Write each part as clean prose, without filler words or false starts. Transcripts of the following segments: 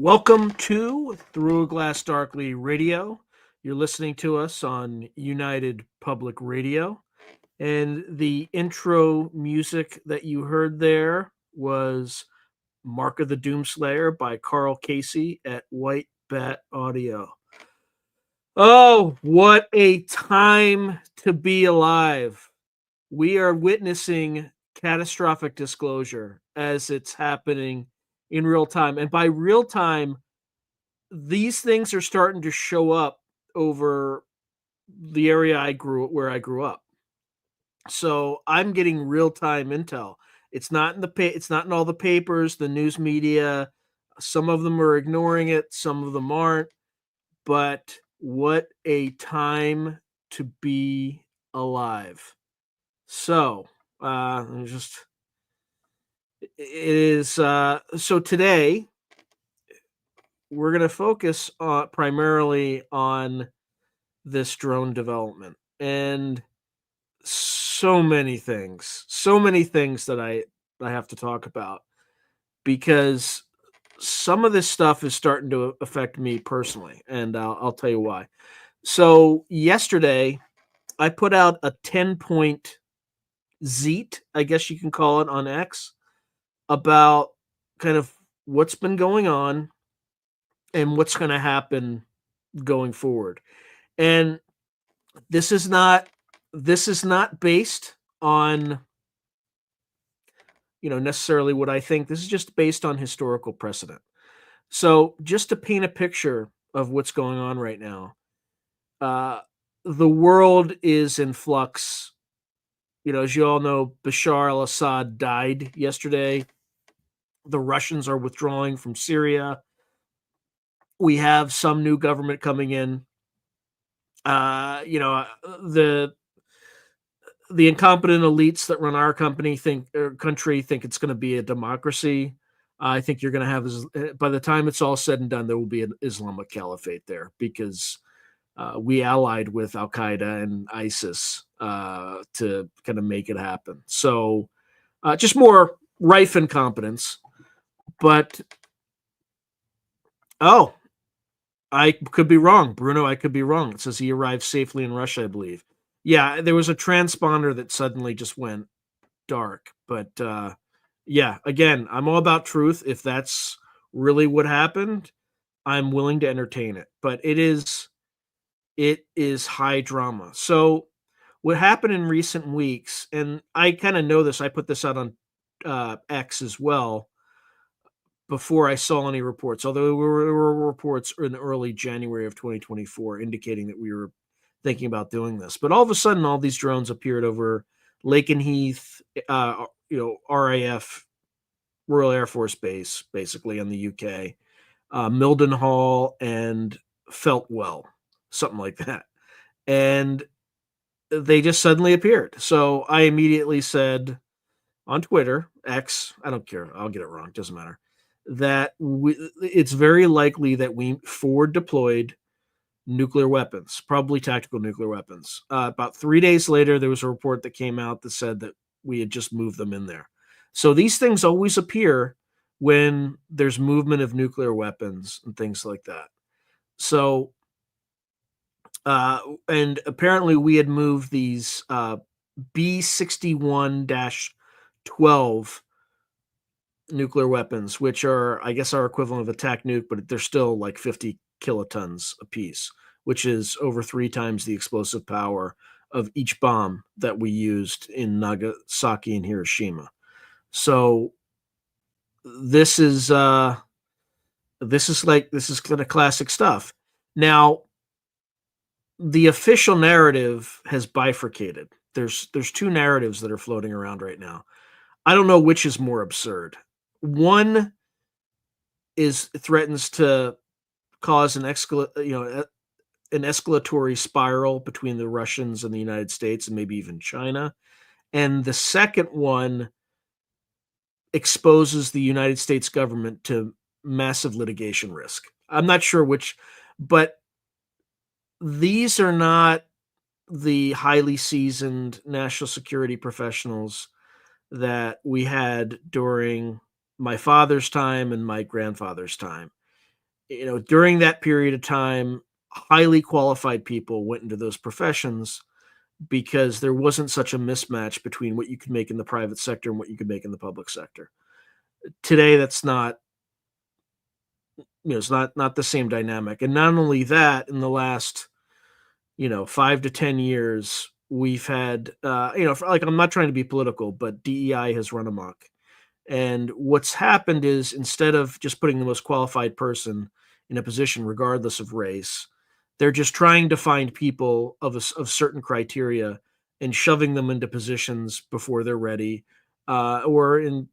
Welcome to Through a Glass Darkly Radio. You're listening to us on United Public Radio. And the intro music that you heard there was Mark of the Doomslayer by Karl at White Bat Audio. Oh, what a time to be alive. We are witnessing catastrophic disclosure as it's happening in real time. And by real time, these things are starting to show up over the area where I grew up. So I'm getting real-time intel. It's not in all the papers, the news media. Some of them are ignoring it, some of them aren't. But what a time to be alive. So, so today we're going to focus primarily on this drone development and so many things that I have to talk about, because some of this stuff is starting to affect me personally, and I'll tell you why. So yesterday, I put out a 10-point zeet, I guess you can call it, on X about kind of what's been going on and what's going to happen going forward. And this is not based on necessarily what I think. This is just based on historical precedent. So just to paint a picture of what's going on right now, the world is in flux. As you all know, Bashar al-Assad died yesterday. The Russians are withdrawing from Syria. We have some new government coming in. The incompetent elites that run our country think it's going to be a democracy. I think you're going to have, by the time it's all said and done, there will be an Islamic caliphate there, because we allied with Al Qaeda and ISIS to kind of make it happen. So just more rife incompetence. But I could be wrong, Bruno. I could be wrong. It says he arrived safely in Russia, I believe. Yeah, there was a transponder that suddenly just went dark. But yeah, again, I'm all about truth. If that's really what happened, I'm willing to entertain it. But it is high drama. So what happened in recent weeks, and I kind of know this, I put this out on X as well before I saw any reports, although there were reports in early January of 2024 indicating that we were thinking about doing this. But all of a sudden, all these drones appeared over Lakenheath, RAF, Royal Air Force Base, basically in the UK, Mildenhall, and Feltwell, something like that. And they just suddenly appeared. So I immediately said on Twitter, X, I don't care, I'll get it wrong, doesn't matter, that it's very likely that we forward deployed nuclear weapons, probably tactical nuclear weapons. About 3 days later, there was a report that came out that said that we had just moved them in there. So these things always appear when there's movement of nuclear weapons and things like that. So, and apparently we had moved these B-61-12 nuclear weapons, which are, I guess, our equivalent of a TAC nuke, but they're still like 50 kilotons a piece, which is over 3 times the explosive power of each bomb that we used in Nagasaki and Hiroshima. So this is kind of classic stuff. Now, the official narrative has bifurcated. There's 2 narratives that are floating around right now. I don't know which is more absurd. One threatens to cause an escalatory spiral between the Russians and the United States, and maybe even China. And the second one exposes the United States government to massive litigation risk. I'm not sure which, but these are not the highly seasoned national security professionals that we had during my father's time and my grandfather's time. during that period of time, highly qualified people went into those professions because there wasn't such a mismatch between what you could make in the private sector and what you could make in the public sector. Today, that's not, it's not the same dynamic. And not only that, in the last, 5 to 10 years, we've had, like, I'm not trying to be political, but DEI has run amok. And what's happened is, instead of just putting the most qualified person in a position, regardless of race, they're just trying to find people of certain criteria and shoving them into positions before they're ready, or in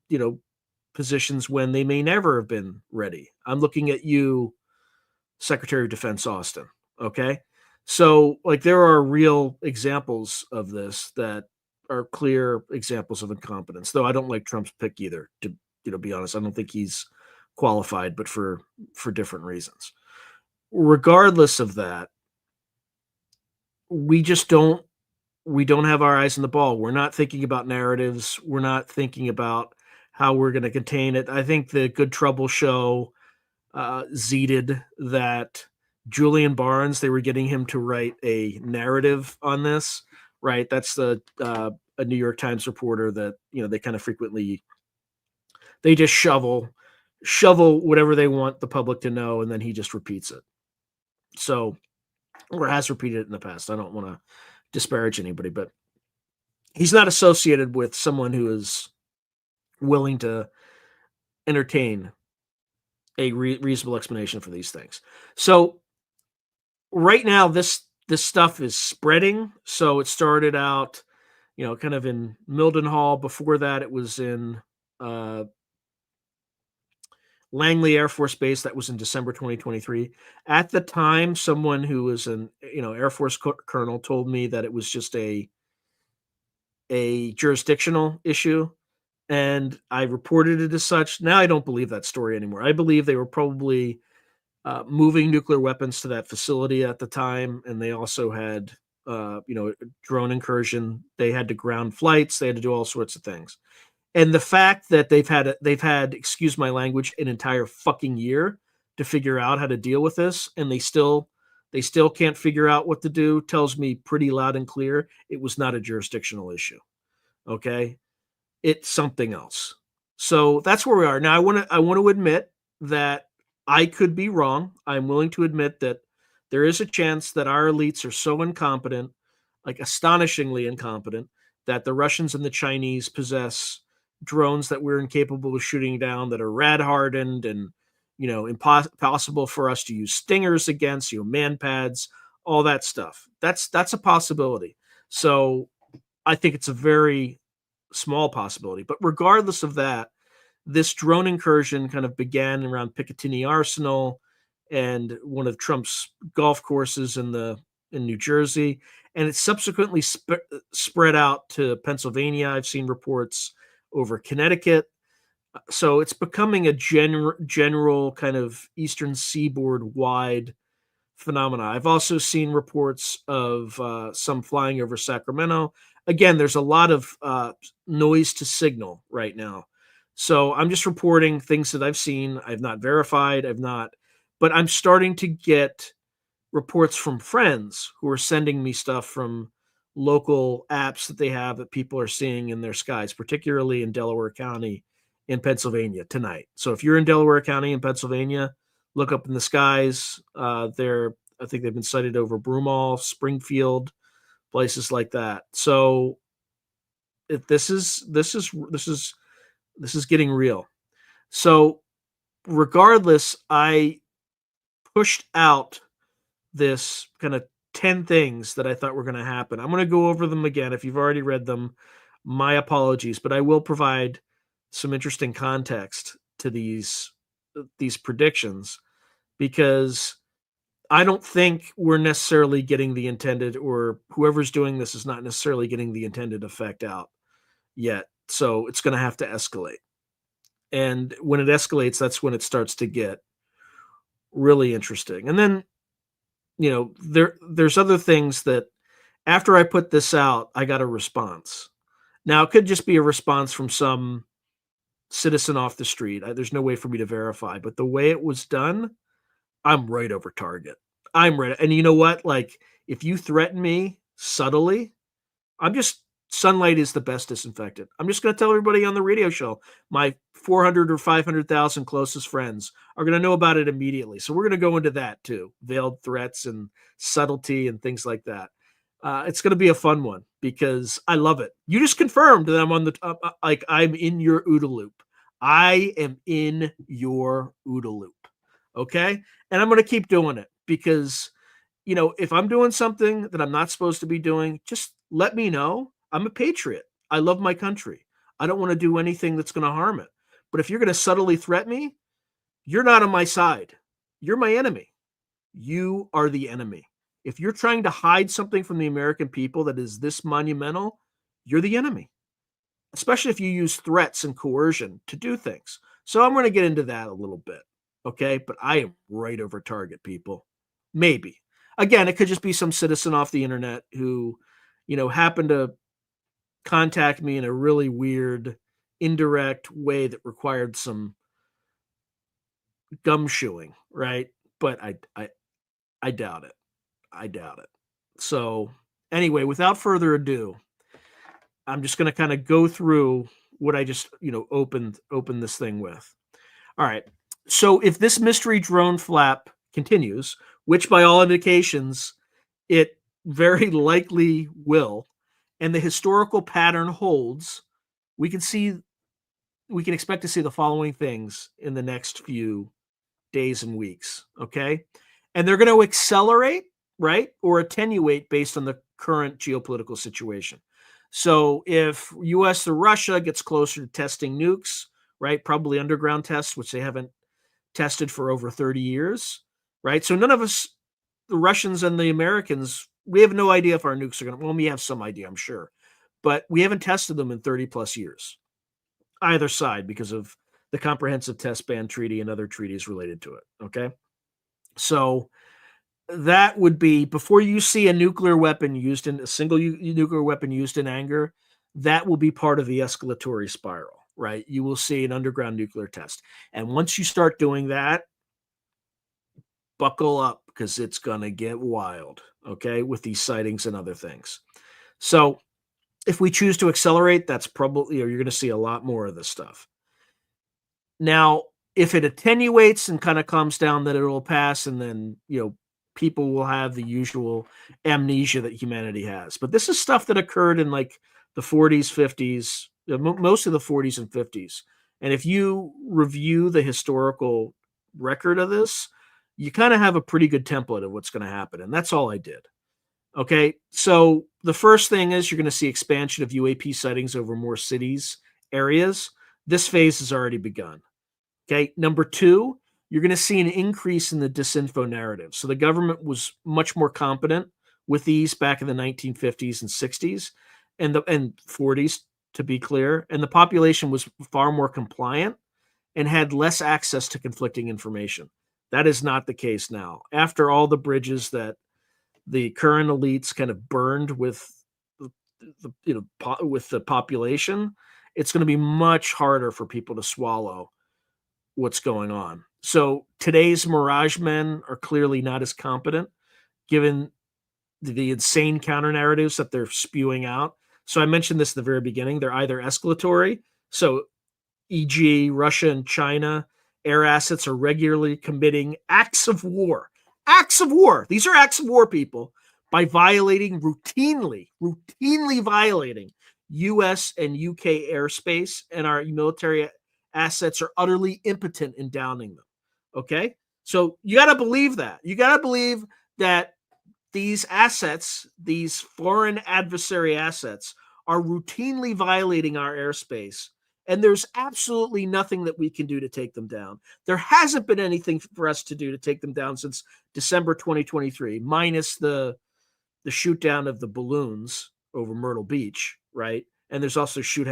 positions when they may never have been ready. I'm looking at you, Secretary of Defense Austin. Okay, so, like, there are real examples of this that are clear examples of incompetence. Though I don't like Trump's pick either. To be honest, I don't think he's qualified, but for different reasons. Regardless of that, we just don't have our eyes on the ball. We're not thinking about narratives. We're not thinking about how we're going to contain it. I think the Good Trouble show zeted that Julian Barnes, they were getting him to write a narrative on this, right? That's a New York Times reporter that, they kind of frequently, they just shovel whatever they want the public to know, and then he just repeats it. So, or has repeated it in the past. I don't want to disparage anybody, but he's not associated with someone who is willing to entertain a reasonable explanation for these things. So right now, this stuff is spreading. So it started out, kind of in Mildenhall. Before that, it was in Langley Air Force Base. That was in December 2023. At the time, someone who was an Air Force colonel told me that it was just a jurisdictional issue, and I reported it as such. Now I don't believe that story anymore. I believe they were probably moving nuclear weapons to that facility at the time, and they also had a drone incursion. They had to ground flights. They had to do all sorts of things. And the fact that they've had, excuse my language, an entire fucking year to figure out how to deal with this, and they still can't figure out what to do, tells me pretty loud and clear it was not a jurisdictional issue. Okay, it's something else. So that's where we are now. I want to admit that I could be wrong. I'm willing to admit that there is a chance that our elites are so incompetent, like astonishingly incompetent, that the Russians and the Chinese possess drones that we're incapable of shooting down, that are rad hardened and impossible for us to use stingers against, man pads, all that stuff. That's a possibility. So I think it's a very small possibility. But regardless of that, this drone incursion kind of began around Picatinny Arsenal and one of Trump's golf courses in New Jersey, and it subsequently spread out to Pennsylvania. I've seen reports over Connecticut. So it's becoming a general kind of Eastern Seaboard wide phenomena. I've also seen reports of some flying over Sacramento. Again, there's a lot of noise to signal right now. So I'm just reporting things that I've seen. I've not verified. But I'm starting to get reports from friends who are sending me stuff from local apps that they have that people are seeing in their skies, particularly in Delaware County in Pennsylvania tonight. So if you're in Delaware County in Pennsylvania, look up in the skies. I think they've been sighted over Broomall, Springfield, places like that. So this is getting real. So regardless, I pushed out this kind of 10 things that I thought were going to happen. I'm going to go over them again. If you've already read them, my apologies, but I will provide some interesting context to these predictions, because I don't think we're necessarily getting the intended, or whoever's doing this is not necessarily getting the intended effect out yet. So it's going to have to escalate. And when it escalates, that's when it starts to get really interesting. And then, there's other things that after I put this out, I got a response. Now, it could just be a response from some citizen off the street. There's no way for me to verify, but the way it was done, I'm right over target. I'm right. And you know what? Like, if you threaten me subtly, I'm just sunlight is the best disinfectant. I'm just going to tell everybody on the radio show. My 400 or 500,000 closest friends are going to know about it immediately. So we're going to go into that too, veiled threats and subtlety and things like that. It's going to be a fun one because I love it. You just confirmed that I'm on the like I'm in your OODA loop. I am in your OODA loop. Okay, and I'm going to keep doing it because if I'm doing something that I'm not supposed to be doing, just let me know. I'm a patriot. I love my country. I don't want to do anything that's going to harm it. But if you're going to subtly threaten me, you're not on my side. You're my enemy. You are the enemy. If you're trying to hide something from the American people that is this monumental, you're the enemy, especially if you use threats and coercion to do things. So I'm going to get into that a little bit. Okay. But I am right over target, people. Maybe. Again, it could just be some citizen off the internet who, happened to contact me in a really weird, indirect way that required some gumshoeing, right? But I doubt it. I doubt it. So anyway, without further ado, I'm just going to kind of go through what I just, opened this thing with. All right. So if this mystery drone flap continues, which by all indications it very likely will, and the historical pattern holds, we can expect to see the following things in the next few days and weeks. Okay. And they're going to accelerate, right? Or attenuate based on the current geopolitical situation. So if US or Russia gets closer to testing nukes, right? Probably underground tests, which they haven't tested for over 30 years, right? So none of us, the Russians and the Americans, we have no idea if our nukes are going to, well, we have some idea, I'm sure, but we haven't tested them in 30 plus years, either side, because of the Comprehensive Test Ban Treaty and other treaties related to it. Okay. So that would be before you see a nuclear weapon used in a single nuclear weapon used in anger, that will be part of the escalatory spiral, right? You will see an underground nuclear test. And once you start doing that, buckle up because it's going to get wild, okay, with these sightings and other things. So if we choose to accelerate, that's probably, or you're going to see a lot more of this stuff. Now, if it attenuates and kind of calms down, then it'll pass, and then, people will have the usual amnesia that humanity has. But this is stuff that occurred in like the 40s, 50s, most of the 40s and 50s. And if you review the historical record of this, you kind of have a pretty good template of what's going to happen. And that's all I did. Okay. So the first thing is you're going to see expansion of UAP sightings over more cities, areas. This phase has already begun. Okay. Number two, you're going to see an increase in the disinfo narrative. So the government was much more competent with these back in the 1950s and 60s and 40s, to be clear. And the population was far more compliant and had less access to conflicting information. That is not the case now. After all the bridges that the current elites kind of burned with with the population, it's going to be much harder for people to swallow what's going on. So today's Mirage men are clearly not as competent given the insane counter narratives that they're spewing out. So I mentioned this at the very beginning. They're either escalatory, so e.g., Russia and China air assets are regularly committing acts of war. Acts of war. These are acts of war, people, by routinely violating U.S. and U.K. airspace, and our military assets are utterly impotent in downing them. Okay? So you got to believe that. You got to believe that these assets, these foreign adversary assets, are routinely violating our airspace, and there's absolutely nothing that we can do to take them down. There hasn't been anything for us to do to take them down since December 2023, minus the shoot down of the balloons over Myrtle Beach, right? And there's also shoot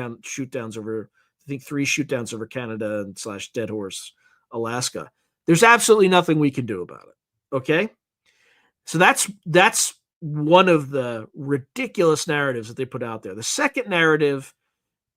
downs over, I think 3 shoot downs over Canada and / Dead Horse, Alaska. There's absolutely nothing we can do about it. Okay? So that's one of the ridiculous narratives that they put out there. The second narrative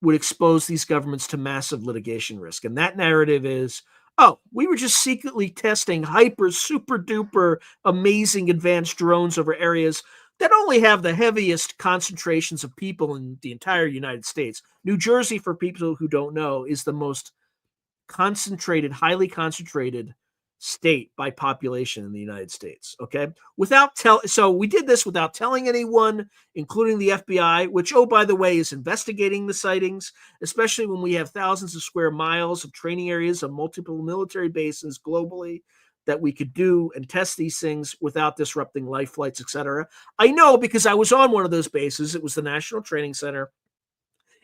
would expose these governments to massive litigation risk. And that narrative is, Oh, we were just secretly testing hyper, super duper, amazing advanced drones over areas that only have the heaviest concentrations of people in the entire United States. New Jersey, for people who don't know, is the most concentrated, highly concentrated state by population in the United States. Okay. So we did this without telling anyone, including the FBI, which, oh, by the way, is investigating the sightings, especially when we have thousands of square miles of training areas of multiple military bases globally that we could do and test these things without disrupting life flights, etc. I know because I was on one of those bases. It was the National Training Center.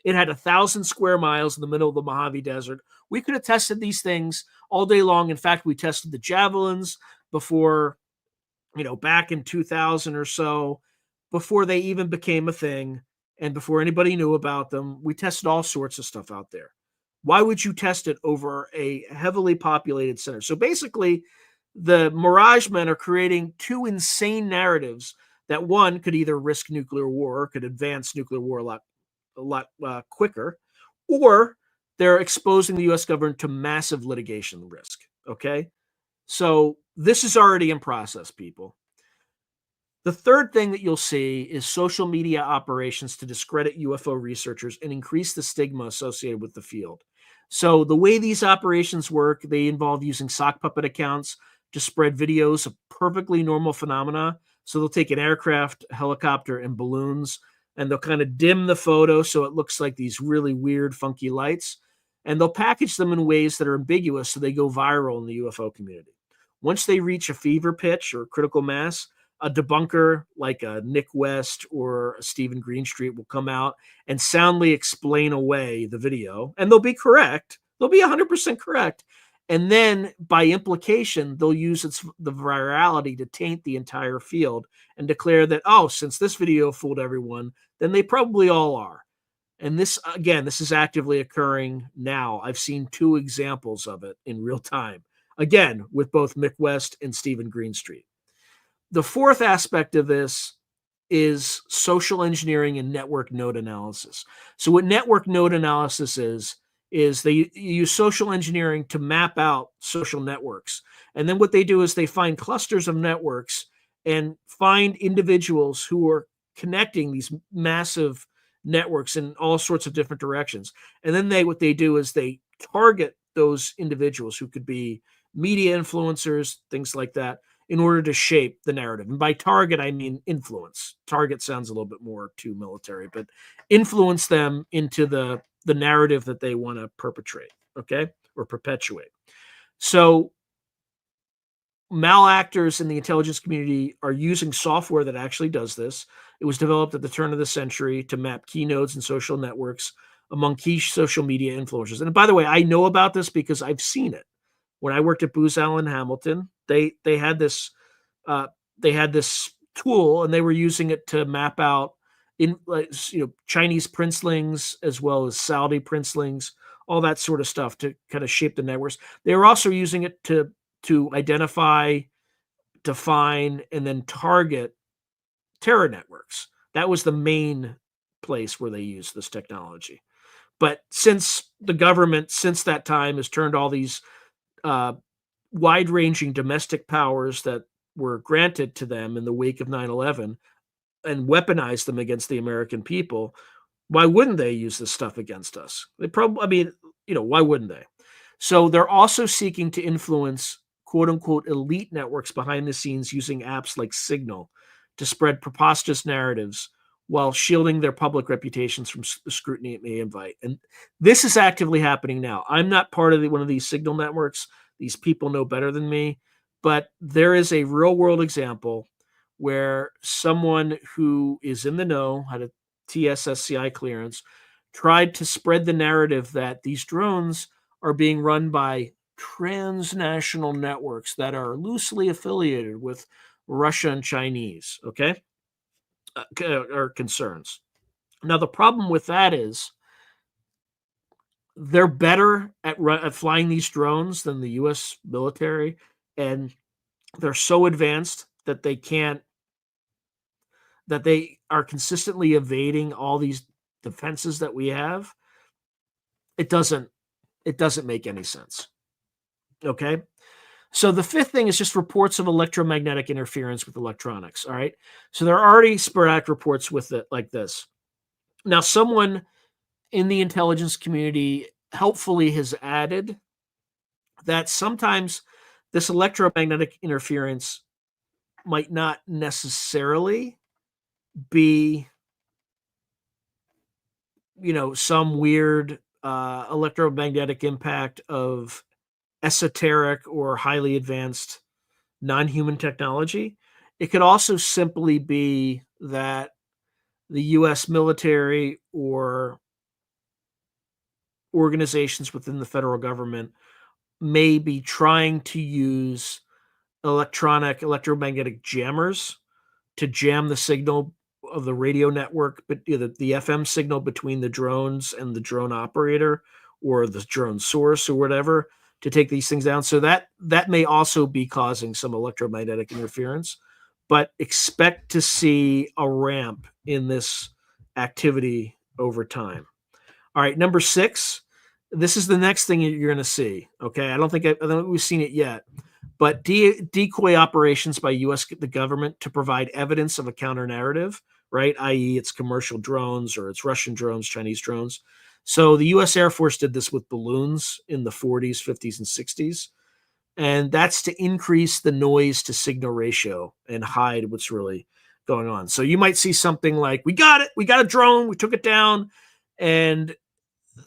It had 1,000 square miles in the middle of the Mojave Desert. We could have tested these things all day long. In fact, we tested the javelins before, back in 2000 or so, before they even became a thing and before anybody knew about them. We tested all sorts of stuff out there. Why would you test it over a heavily populated center? So basically, the Mirage Men are creating two insane narratives that one could either risk nuclear war or could advance nuclear war a lot quicker, or they're exposing the U.S. government to massive litigation risk. Okay, so this is already in process, people. The third thing that you'll see is social media operations to discredit UFO researchers and increase the stigma associated with the field. So the way these operations work, they involve using sock puppet accounts to spread videos of perfectly normal phenomena. So they'll take an aircraft, helicopter, and balloons, and they'll kind of dim the photo so it looks like these really weird, funky lights. And they'll package them in ways that are ambiguous so they go viral in the UFO community. Once they reach a fever pitch or critical mass, a debunker like a Nick West or a Stephen Greenstreet will come out and soundly explain away the video, and they'll be correct. They'll be 100% correct. And then by implication, they'll use the virality to taint the entire field and declare that, oh, since this video fooled everyone, then they probably all are. And this, again, this is actively occurring now. I've seen 2 examples of it in real time, again, with both Mick West and Stephen Greenstreet. The fourth aspect of this is social engineering and network node analysis. So what network node analysis is they use social engineering to map out social networks. And then what they do is they find clusters of networks and find individuals who are connecting these massive networks in all sorts of different directions. And then what they do is they target those individuals who could be media influencers, things like that, in order to shape the narrative. And by target, I mean influence. Target sounds a little bit more too military, but influence them into the narrative that they want to perpetrate, okay, or perpetuate. So malactors in the intelligence community are using software that actually does this. It was developed at the turn of the century to map key nodes and social networks among key social media influencers. And by the way, I know about this because I've seen it. When I worked at Booz Allen Hamilton, they had this tool, and they were using it to map out Chinese princelings as well as Saudi princelings, all that sort of stuff to kind of shape the networks. They were also using it to identify, define, and then target terror networks. That was the main place where they used this technology. But since the government, since that time, has turned all these wide-ranging domestic powers that were granted to them in the wake of 9/11 and weaponized them against the American people, why wouldn't they use this stuff against us? They probably, why wouldn't they? So they're also seeking to influence quote-unquote elite networks behind the scenes using apps like Signal to spread preposterous narratives while shielding their public reputations from the scrutiny it may invite. And this is actively happening now. I'm not part of one of these Signal networks. These people know better than me. But there is a real-world example where someone who is in the know, had a TSSCI clearance, tried to spread the narrative that these drones are being run by transnational networks that are loosely affiliated with Russia and Chinese, okay? Or concerns. Now, the problem with that is they're better at flying these drones than the U.S. military, and they're so advanced that they are consistently evading all these defenses that we have. It doesn't make any sense. Okay. So the fifth thing is just reports of electromagnetic interference with electronics. All right. So there are already sporadic reports with it like this. Now, someone in the intelligence community helpfully has added that sometimes this electromagnetic interference might not necessarily be, some weird electromagnetic impact of esoteric or highly advanced non-human technology. It could also simply be that the US military or organizations within the federal government may be trying to use electromagnetic jammers to jam the signal of the radio network, but the FM signal between the drones and the drone operator or the drone source or whatever to take these things down. So that may also be causing some electromagnetic interference, but expect to see a ramp in this activity over time. All right, number 6. This is the next thing you're going to see. Okay, I don't think we've seen it yet, but decoy operations by the government to provide evidence of a counter narrative, right? I.e., it's commercial drones or it's Russian drones, Chinese drones. So the U.S. Air Force did this with balloons in the 40s, 50s, and 60s, and that's to increase the noise to signal ratio and hide what's really going on. So you might see something like, "We got it, we got a drone, we took it down," and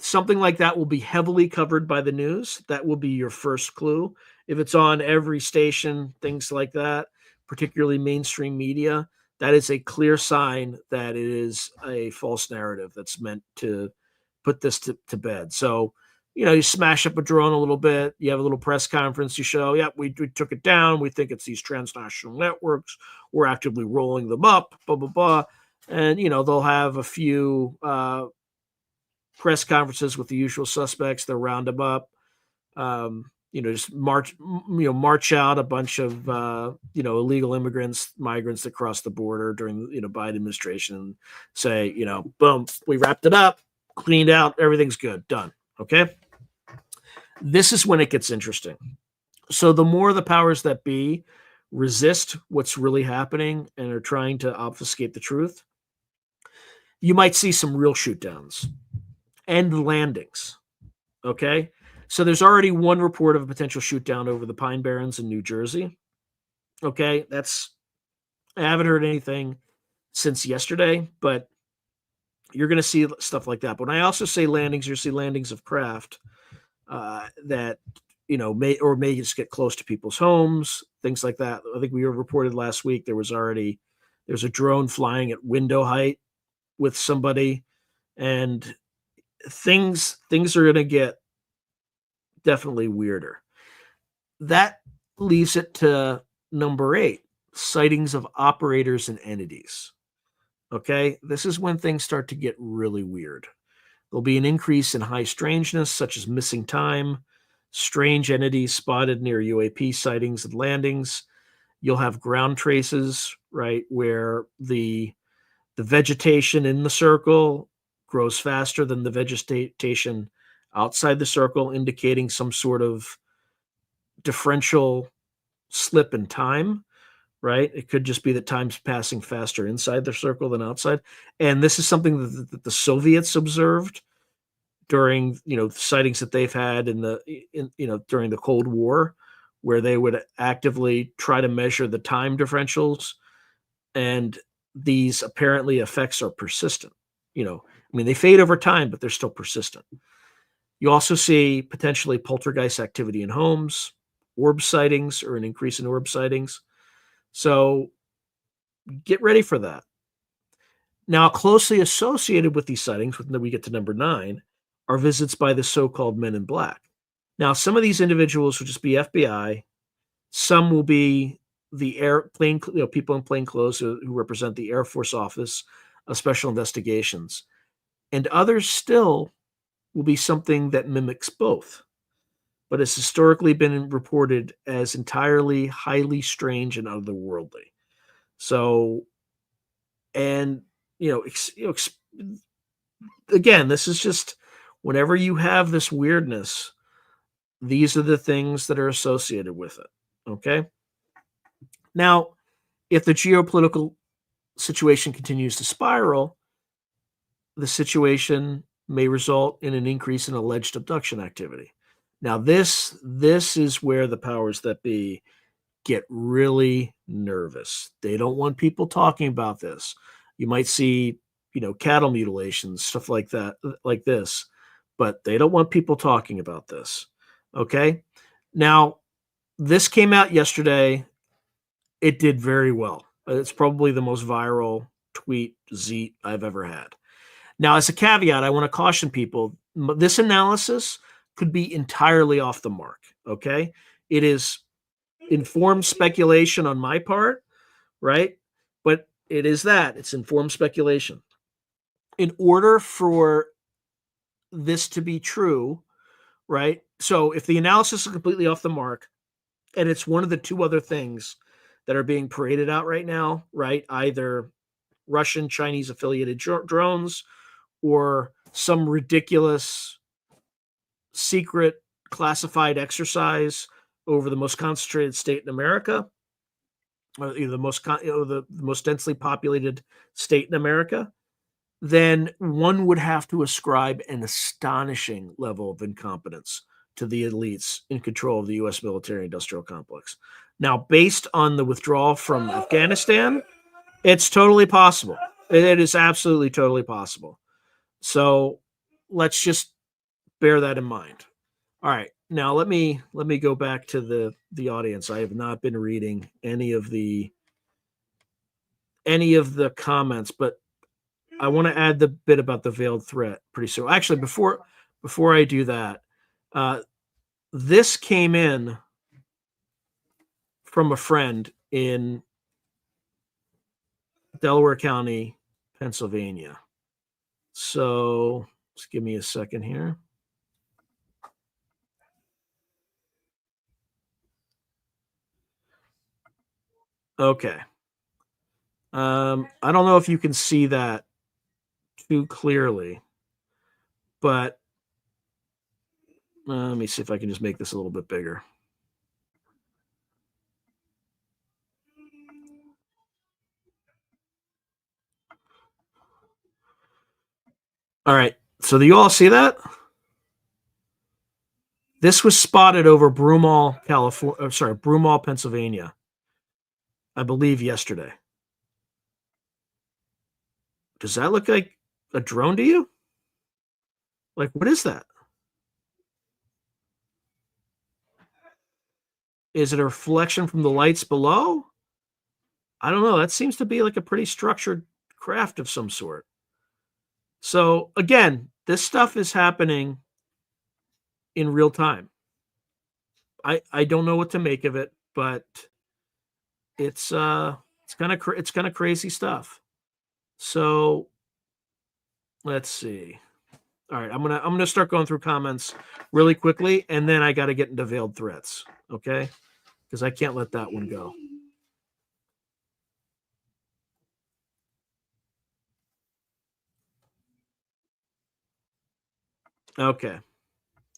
something like that will be heavily covered by the news. That will be your first clue. If it's on every station, things like that, particularly mainstream media, that is a clear sign that it is a false narrative that's meant to put this to bed. So, you smash up a drone a little bit, you have a little press conference, you show, yeah, we took it down. We think it's these transnational networks. We're actively rolling them up, blah, blah, blah. And, they'll have a few press conferences with the usual suspects. They'll round them up, just march out a bunch of, illegal migrants that cross the border during, Biden administration and say, boom, we wrapped it up, cleaned out, everything's good, done. Okay. This is when it gets interesting. So the more the powers that be resist what's really happening and are trying to obfuscate the truth, you might see some real shoot downs and landings. Okay. So there's already one report of a potential shoot down over the Pine Barrens in New Jersey. Okay. I haven't heard anything since yesterday, but you're going to see stuff like that. But when I also say landings, you see landings of craft that, may just get close to people's homes, things like that. I think we were reported last week there's a drone flying at window height with somebody, and things are going to get definitely weirder. That leaves it to number 8, sightings of operators and entities. Okay, this is when things start to get really weird. There'll be an increase in high strangeness, such as missing time, strange entities spotted near UAP sightings and landings. You'll have ground traces, right, where the vegetation in the circle grows faster than the vegetation outside the circle, indicating some sort of differential slip in time, right? It could just be that time's passing faster inside the circle than outside. And this is something that the Soviets observed during, sightings that they've had during the Cold War, where they would actively try to measure the time differentials. And these apparently effects are persistent. They fade over time, but they're still persistent. You also see potentially poltergeist activity in homes, orb sightings, or an increase in orb sightings. So get ready for that. Now, closely associated with these sightings, when we get to number 9, are visits by the so-called men in black. Now, some of these individuals will just be FBI. Some will be the airplane, people in plain clothes who represent the Air Force Office of Special Investigations. And others still will be something that mimics both, but has historically been reported as entirely highly strange and otherworldly. So, and, again, this is just whenever you have this weirdness, These are the things that are associated with it. Okay. Now, if the geopolitical situation continues to spiral, the situation may result in an increase in alleged abduction activity. Now, this is where the powers that be get really nervous. They don't want people talking about this. You might see, cattle mutilations, stuff like that, like this, but they don't want people talking about this. Okay. Now, this came out yesterday. It did very well. It's probably the most viral tweet zeet I've ever had. Now, as a caveat, I want to caution people this analysis could be entirely off the mark. Okay. It is informed speculation on my part, right? But it is that it's informed speculation. In order for this to be true, right? So if the analysis is completely off the mark and it's one of the two other things that are being paraded out right now, right? Either Russian, Chinese affiliated drones or some ridiculous secret classified exercise over the most concentrated state in America, or the most densely populated state in America, then one would have to ascribe an astonishing level of incompetence to the elites in control of the U.S. military-industrial complex. Now, based on the withdrawal from Afghanistan, it's totally possible. It is absolutely totally possible. So let's just bear that in mind. All right. Now let me go back to the audience. I have not been reading any of the comments, but I want to add the bit about the veiled threat pretty soon. Actually, before I do that, this came in from a friend in Delaware County, Pennsylvania. So just give me a second here. Okay. I don't know if you can see that too clearly, but let me see if I can just make this a little bit bigger. All right. So do you all see that? This was spotted over Broomall, Broomall, Pennsylvania, I believe yesterday. Does that look like a drone to you? Like, what is that? Is it a reflection from the lights below? I don't know. That seems to be like a pretty structured craft of some sort. So again, this stuff is happening in real time. I don't know what to make of it, but it's kind of crazy stuff. So let's see. All right, I'm gonna start going through comments really quickly, and then I got to get into veiled threats, okay? Because I can't let that one go. Okay.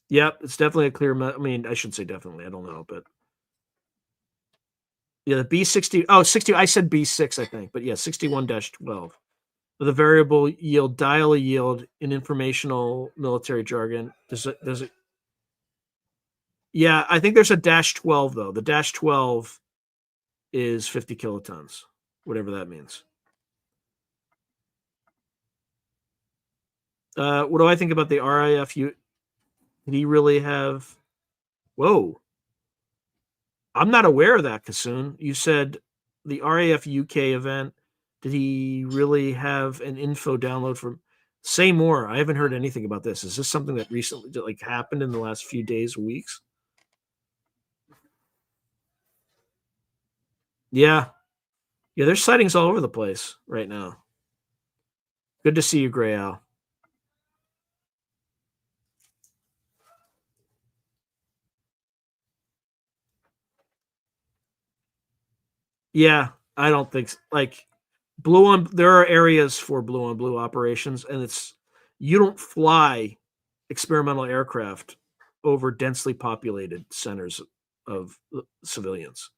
Yep, it's definitely a clear. I mean, I shouldn't say definitely. I don't know, but yeah, the B60. Oh, 60. I said B6, I think, but yeah, 61-12 with a variable yield, dial a yield in informational military jargon. Does it? Yeah, I think there's a -12 though. The -12 is 50 kilotons, whatever that means. What do I think about the RIF? Did he really have? Whoa, I'm not aware of that, Kasoon. You said the RAF UK event. Did he really have an info download from? Say more. I haven't heard anything about this. Is this something that recently happened in the last few days, weeks? Yeah. Yeah, there's sightings all over the place right now. Good to see you, Gray Owl. Yeah, I don't think blue on. There are areas for blue on blue operations, and you don't fly experimental aircraft over densely populated centers of civilians.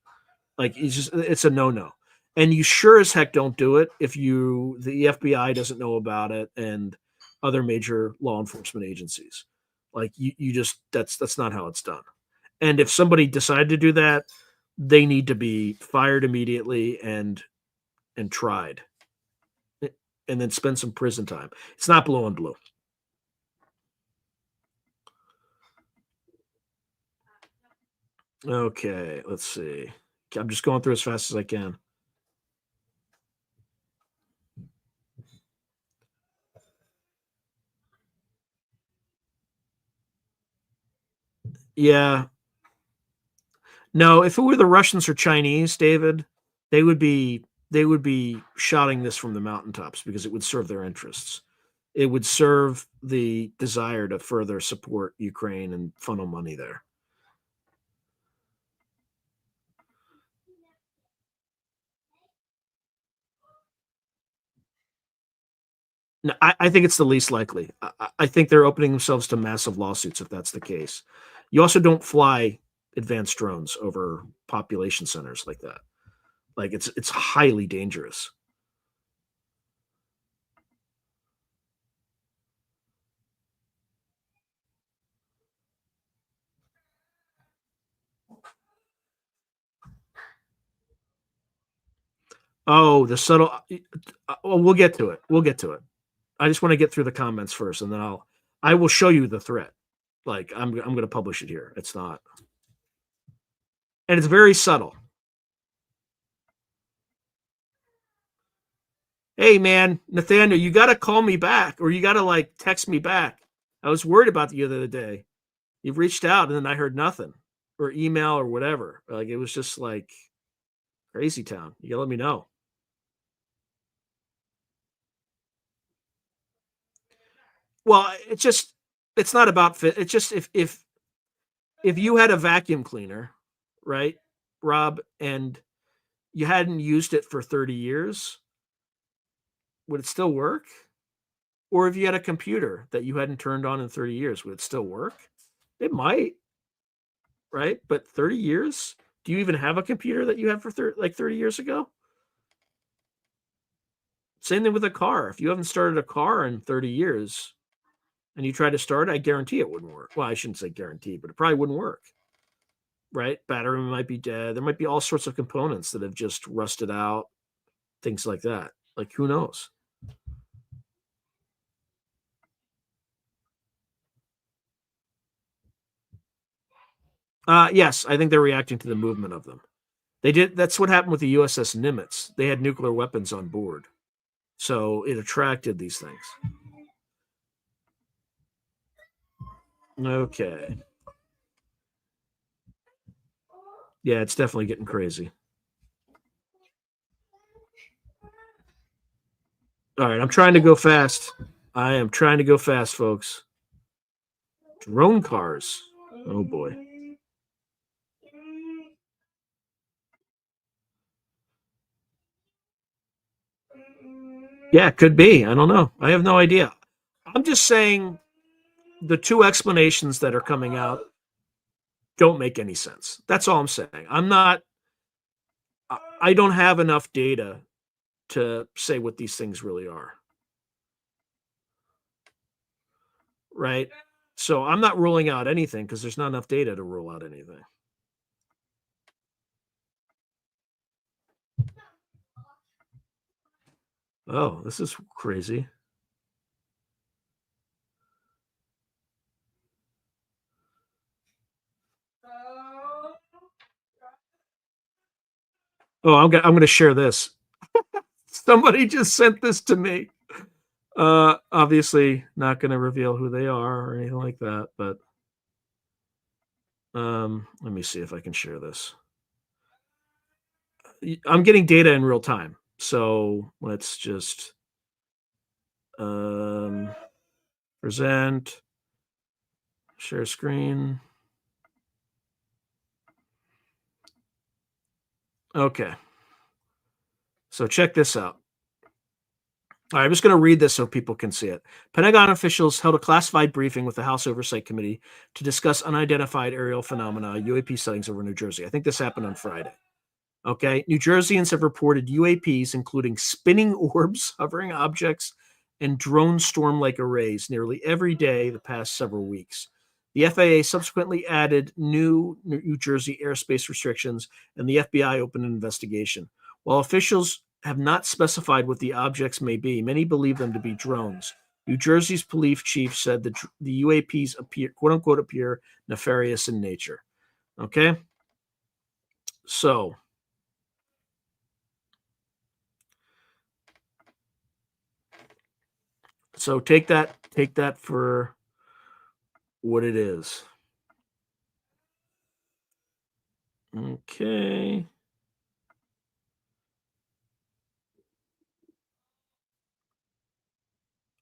Like it's a no-no. And you sure as heck don't do it if the FBI doesn't know about it and other major law enforcement agencies. Like you just that's not how it's done. And if somebody decided to do that, they need to be fired immediately and tried and then spend some prison time. It's not blue on blue. Okay, let's see. I'm just going through as fast as I can. Yeah. No, if it were the Russians or Chinese, David, they would be shouting this from the mountaintops because it would serve their interests. It would serve the desire to further support Ukraine and funnel money there. No, I think it's the least likely. I think they're opening themselves to massive lawsuits if that's the case. You also don't fly advanced drones over population centers like that. Like it's highly dangerous. Oh, the subtle. Well, we'll get to it. We'll get to it. I just want to get through the comments first, and then I will show you the threat. Like I'm going to publish it here. It's not, and it's very subtle. Hey man, Nathaniel, you got to call me back, or you got to like text me back. I was worried about you the other day. You've reached out, and then I heard nothing, or email, or whatever. Like it was just like crazy town. You got to let me know. Well, it's not about fit. It's just if you had a vacuum cleaner, right, Rob, and you hadn't used it for 30 years, would it still work? Or if you had a computer that you hadn't turned on in 30 years, would it still work? It might, right? But 30 years? Do you even have a computer that you had for 30 years ago? Same thing with a car. If you haven't started a car in 30 years and you try to start it, I guarantee it wouldn't work. Well, I shouldn't say guarantee, but it probably wouldn't work, right? Battery might be dead. There might be all sorts of components that have just rusted out, things like that. Like, who knows? Yes, I think they're reacting to the movement of them. They did. That's what happened with the USS Nimitz. They had nuclear weapons on board, so it attracted these things. Okay. Yeah, it's definitely getting crazy. All right, I'm trying to go fast. I am trying to go fast, folks. Drone cars. Oh boy. Yeah, it could be. I don't know. I have no idea. I'm just saying the two explanations that are coming out don't make any sense. That's all I'm saying. I'm not. I don't have enough data to say what these things really are. Right. So I'm not ruling out anything because there's not enough data to rule out anything. Oh, this is crazy. Oh, I'm gonna share this. Somebody just sent this to me. Obviously not gonna reveal who they are or anything like that, but let me see if I can share this. I'm getting data in real time, so let's just um, present, share screen. Okay, so check this out. All right, I'm just going to read this so people can see it. Pentagon officials held a classified briefing with the House Oversight Committee to discuss unidentified aerial phenomena, UAP sightings over New Jersey. I think this happened on Friday. Okay, New Jerseyans have reported UAPs, including spinning orbs, hovering objects, and drone storm-like arrays nearly every day the past several weeks. The FAA subsequently added new New Jersey airspace restrictions, and the FBI opened an investigation. While officials have not specified what the objects may be, many believe them to be drones. New Jersey's police chief said that the UAPs appear, quote unquote, appear nefarious in nature. Okay, so take that for what it is. Okay.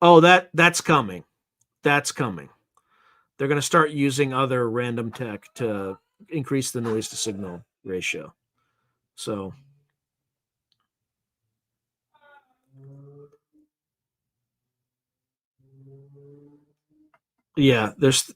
Oh, that's coming. That's coming. They're going to start using other random tech to increase the noise to signal ratio. So, yeah, there's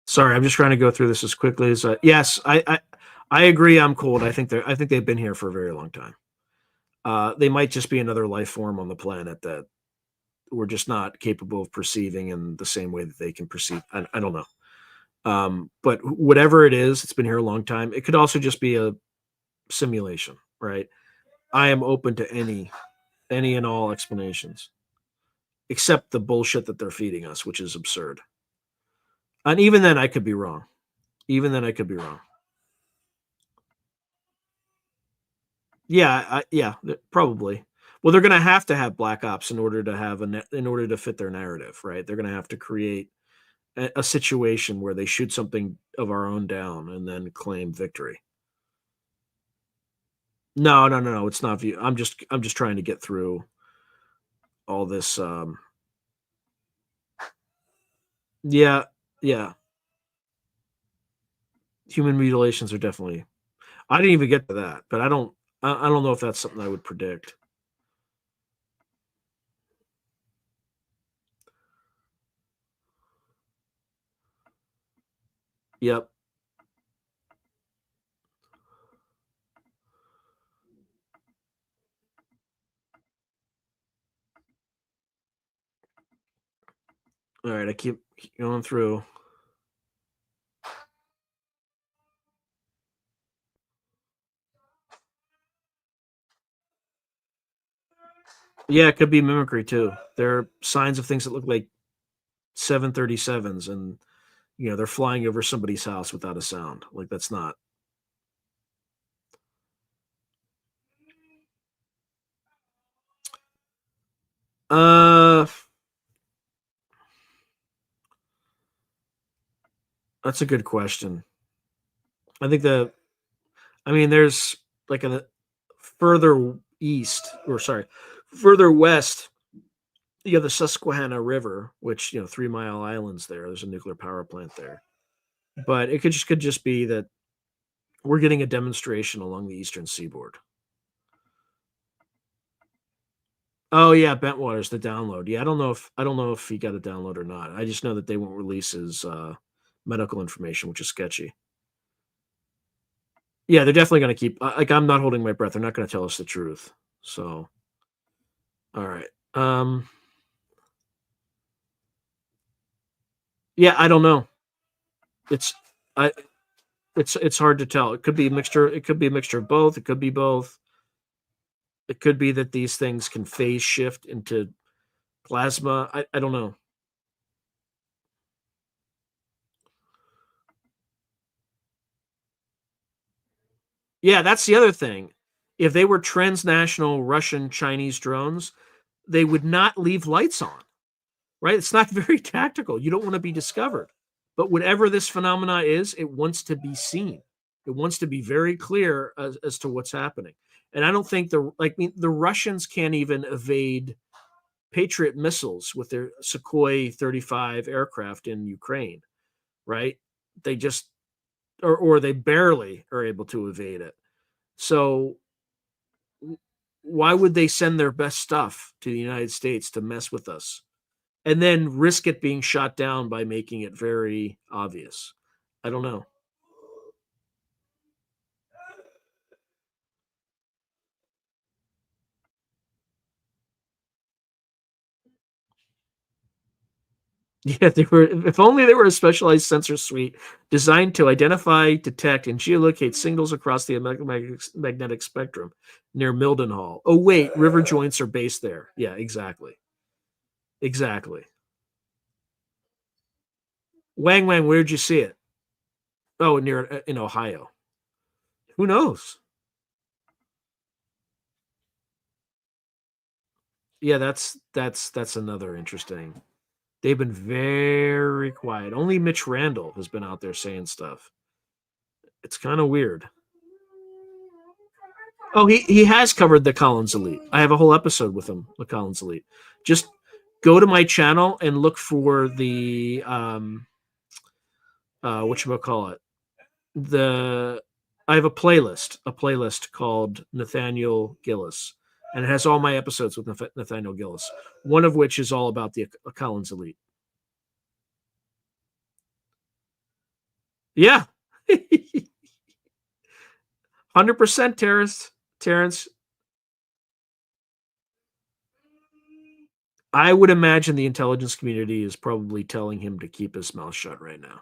sorry, I'm just trying to go through this as quickly as yes, I agree I'm cold. I think they've been here for a very long time. They might just be another life form on the planet that we're just not capable of perceiving in the same way that they can perceive. I don't know. But whatever it is, it's been here a long time. It could also just be a simulation, right? I am open to any and all explanations, except the bullshit that they're feeding us, which is absurd. And even then, I could be wrong. Even then, I could be wrong. Yeah, yeah, probably. Well, they're going to have black ops in order to have in order to fit their narrative, right? They're going to have to create a situation where they shoot something of our own down and then claim victory. No, no, no, no. It's not view. I'm just trying to get through all this. Yeah, yeah. Human mutilations are definitely. I didn't even get to that, but I don't know if that's something I would predict. Yep. All right. I keep going through. Yeah, it could be mimicry too. There are signs of things that look like 737s, and they're flying over somebody's house without a sound. Like that's not. Uh, that's a good question. I think there's like a further east, or sorry, further west. You have the Susquehanna River, which 3 Mile Islands there. There's a nuclear power plant there, but it could just be that we're getting a demonstration along the Eastern Seaboard. Oh yeah, Bentwaters, the download. Yeah, I don't know if he got a download or not. I just know that they won't release his medical information, which is sketchy. Yeah, they're definitely going to keep. Like, I'm not holding my breath. They're not going to tell us the truth. So, all right. Yeah, I don't know. It's I. It's hard to tell. It could be a mixture. It could be a mixture of both. It could be both. It could be that these things can phase shift into plasma. I don't know. Yeah, that's the other thing. If they were transnational Russian Chinese drones, they would not leave lights on, right? It's not very tactical. You don't want to be discovered. But whatever this phenomena is, it wants to be seen. It wants to be very clear as to what's happening. And I don't think the Russians can't even evade Patriot missiles with their Sukhoi 35 aircraft in Ukraine, right? They just, or they barely are able to evade it. So why would they send their best stuff to the United States to mess with us and then risk it being shot down by making it very obvious? I don't know. Yeah, they were. If only they were a specialized sensor suite designed to identify, detect, and geolocate signals across the magnetic spectrum near Mildenhall. Oh wait, river joints are based there. Yeah, exactly, exactly. Wang Wang, where'd you see it? Oh, near in Ohio. Who knows? Yeah, that's another interesting. They've been very quiet. Only Mitch Randall has been out there saying stuff. It's kind of weird. Oh, he has covered the Collins Elite. I have a whole episode with him, the Collins Elite. Just go to my channel and look for the whatchamacallit. The I have a playlist called Nathaniel Gillis, and it has all my episodes with Nathaniel Gillis. One of which is all about the Collins Elite. Yeah, 100%, Terrence. Terrence, I would imagine the intelligence community is probably telling him to keep his mouth shut right now.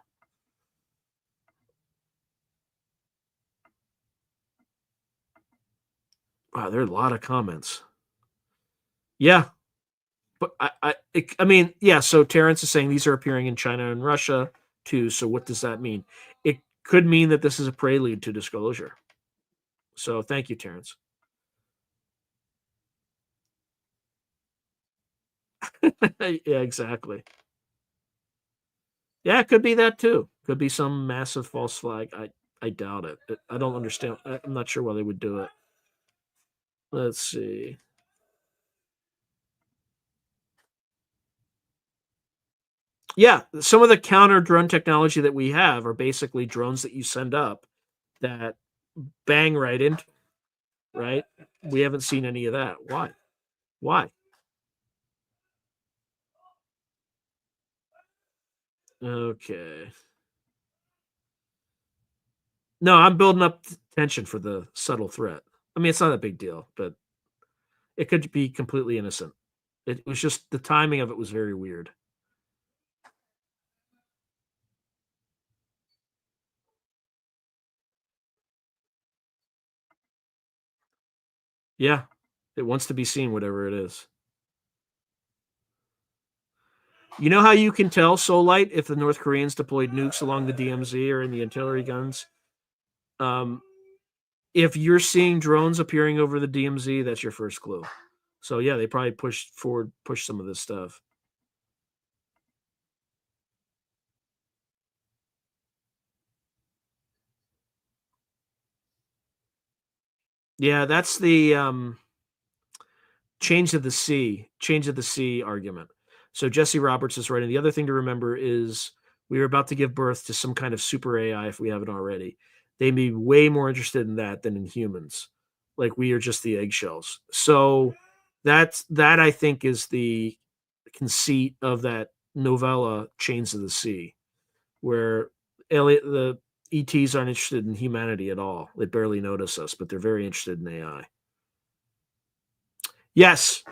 Wow, there are a lot of comments. Yeah, but I mean, yeah. So Terrence is saying these are appearing in China and Russia too. So what does that mean? It could mean that this is a prelude to disclosure. So thank you, Terrence. Yeah, exactly. Yeah, it could be that too. Could be some massive false flag. I doubt it. I don't understand. I'm not sure why they would do it. Let's see. Yeah, some of the counter drone technology that we have are basically drones that you send up that bang right into, right? We haven't seen any of that. Why? Why? Okay. No, I'm building up tension for the subtle threat. I mean, it's not a big deal, but it could be completely innocent. It was just the timing of it was very weird. Yeah, it wants to be seen, whatever it is. You know how you can tell Solite if the North Koreans deployed nukes along the DMZ or in the artillery guns? Um, if you're seeing drones appearing over the DMZ, that's your first clue. So yeah, they probably push some of this stuff. Yeah, that's the change of the sea argument. So Jesse Roberts is right. And the other thing to remember is we are about to give birth to some kind of super AI if we haven't already. They'd be way more interested in that than in humans. Like we are just the eggshells. So that I think is the conceit of that novella Chains of the Sea, where the ETs aren't interested in humanity at all. They barely notice us, but they're very interested in AI. Yes,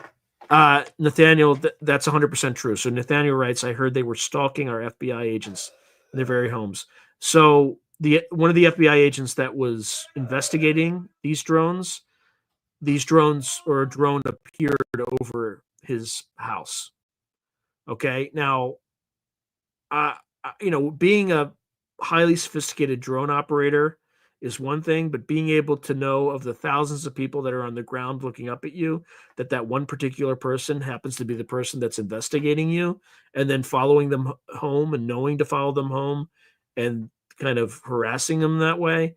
Nathaniel, that's 100% true. So Nathaniel writes, I heard they were stalking our FBI agents in their very homes. So the one of the FBI agents that was investigating these drones or a drone appeared over his house. Okay, now, uh, being a highly sophisticated drone operator is one thing, but being able to know of the thousands of people that are on the ground looking up at you, that one particular person happens to be the person that's investigating you, and then following them home and knowing to follow them home and kind of harassing them that way,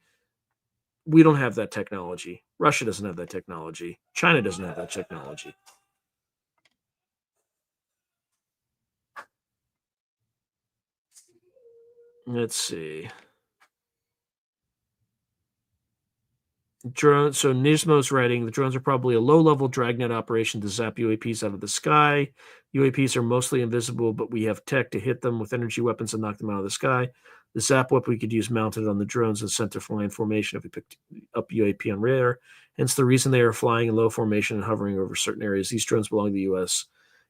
we don't have that technology. Russia doesn't have that technology. China doesn't have that technology. Let's see. Drone. So Nismo's writing, the drones are probably a low-level dragnet operation to zap UAPs out of the sky. UAPs are mostly invisible, but we have tech to hit them with energy weapons and knock them out of the sky. The zap weapon we could use mounted on the drones and sent to fly in formation if we picked up UAP on radar. Hence the reason they are flying in low formation and hovering over certain areas. These drones belong to the U.S.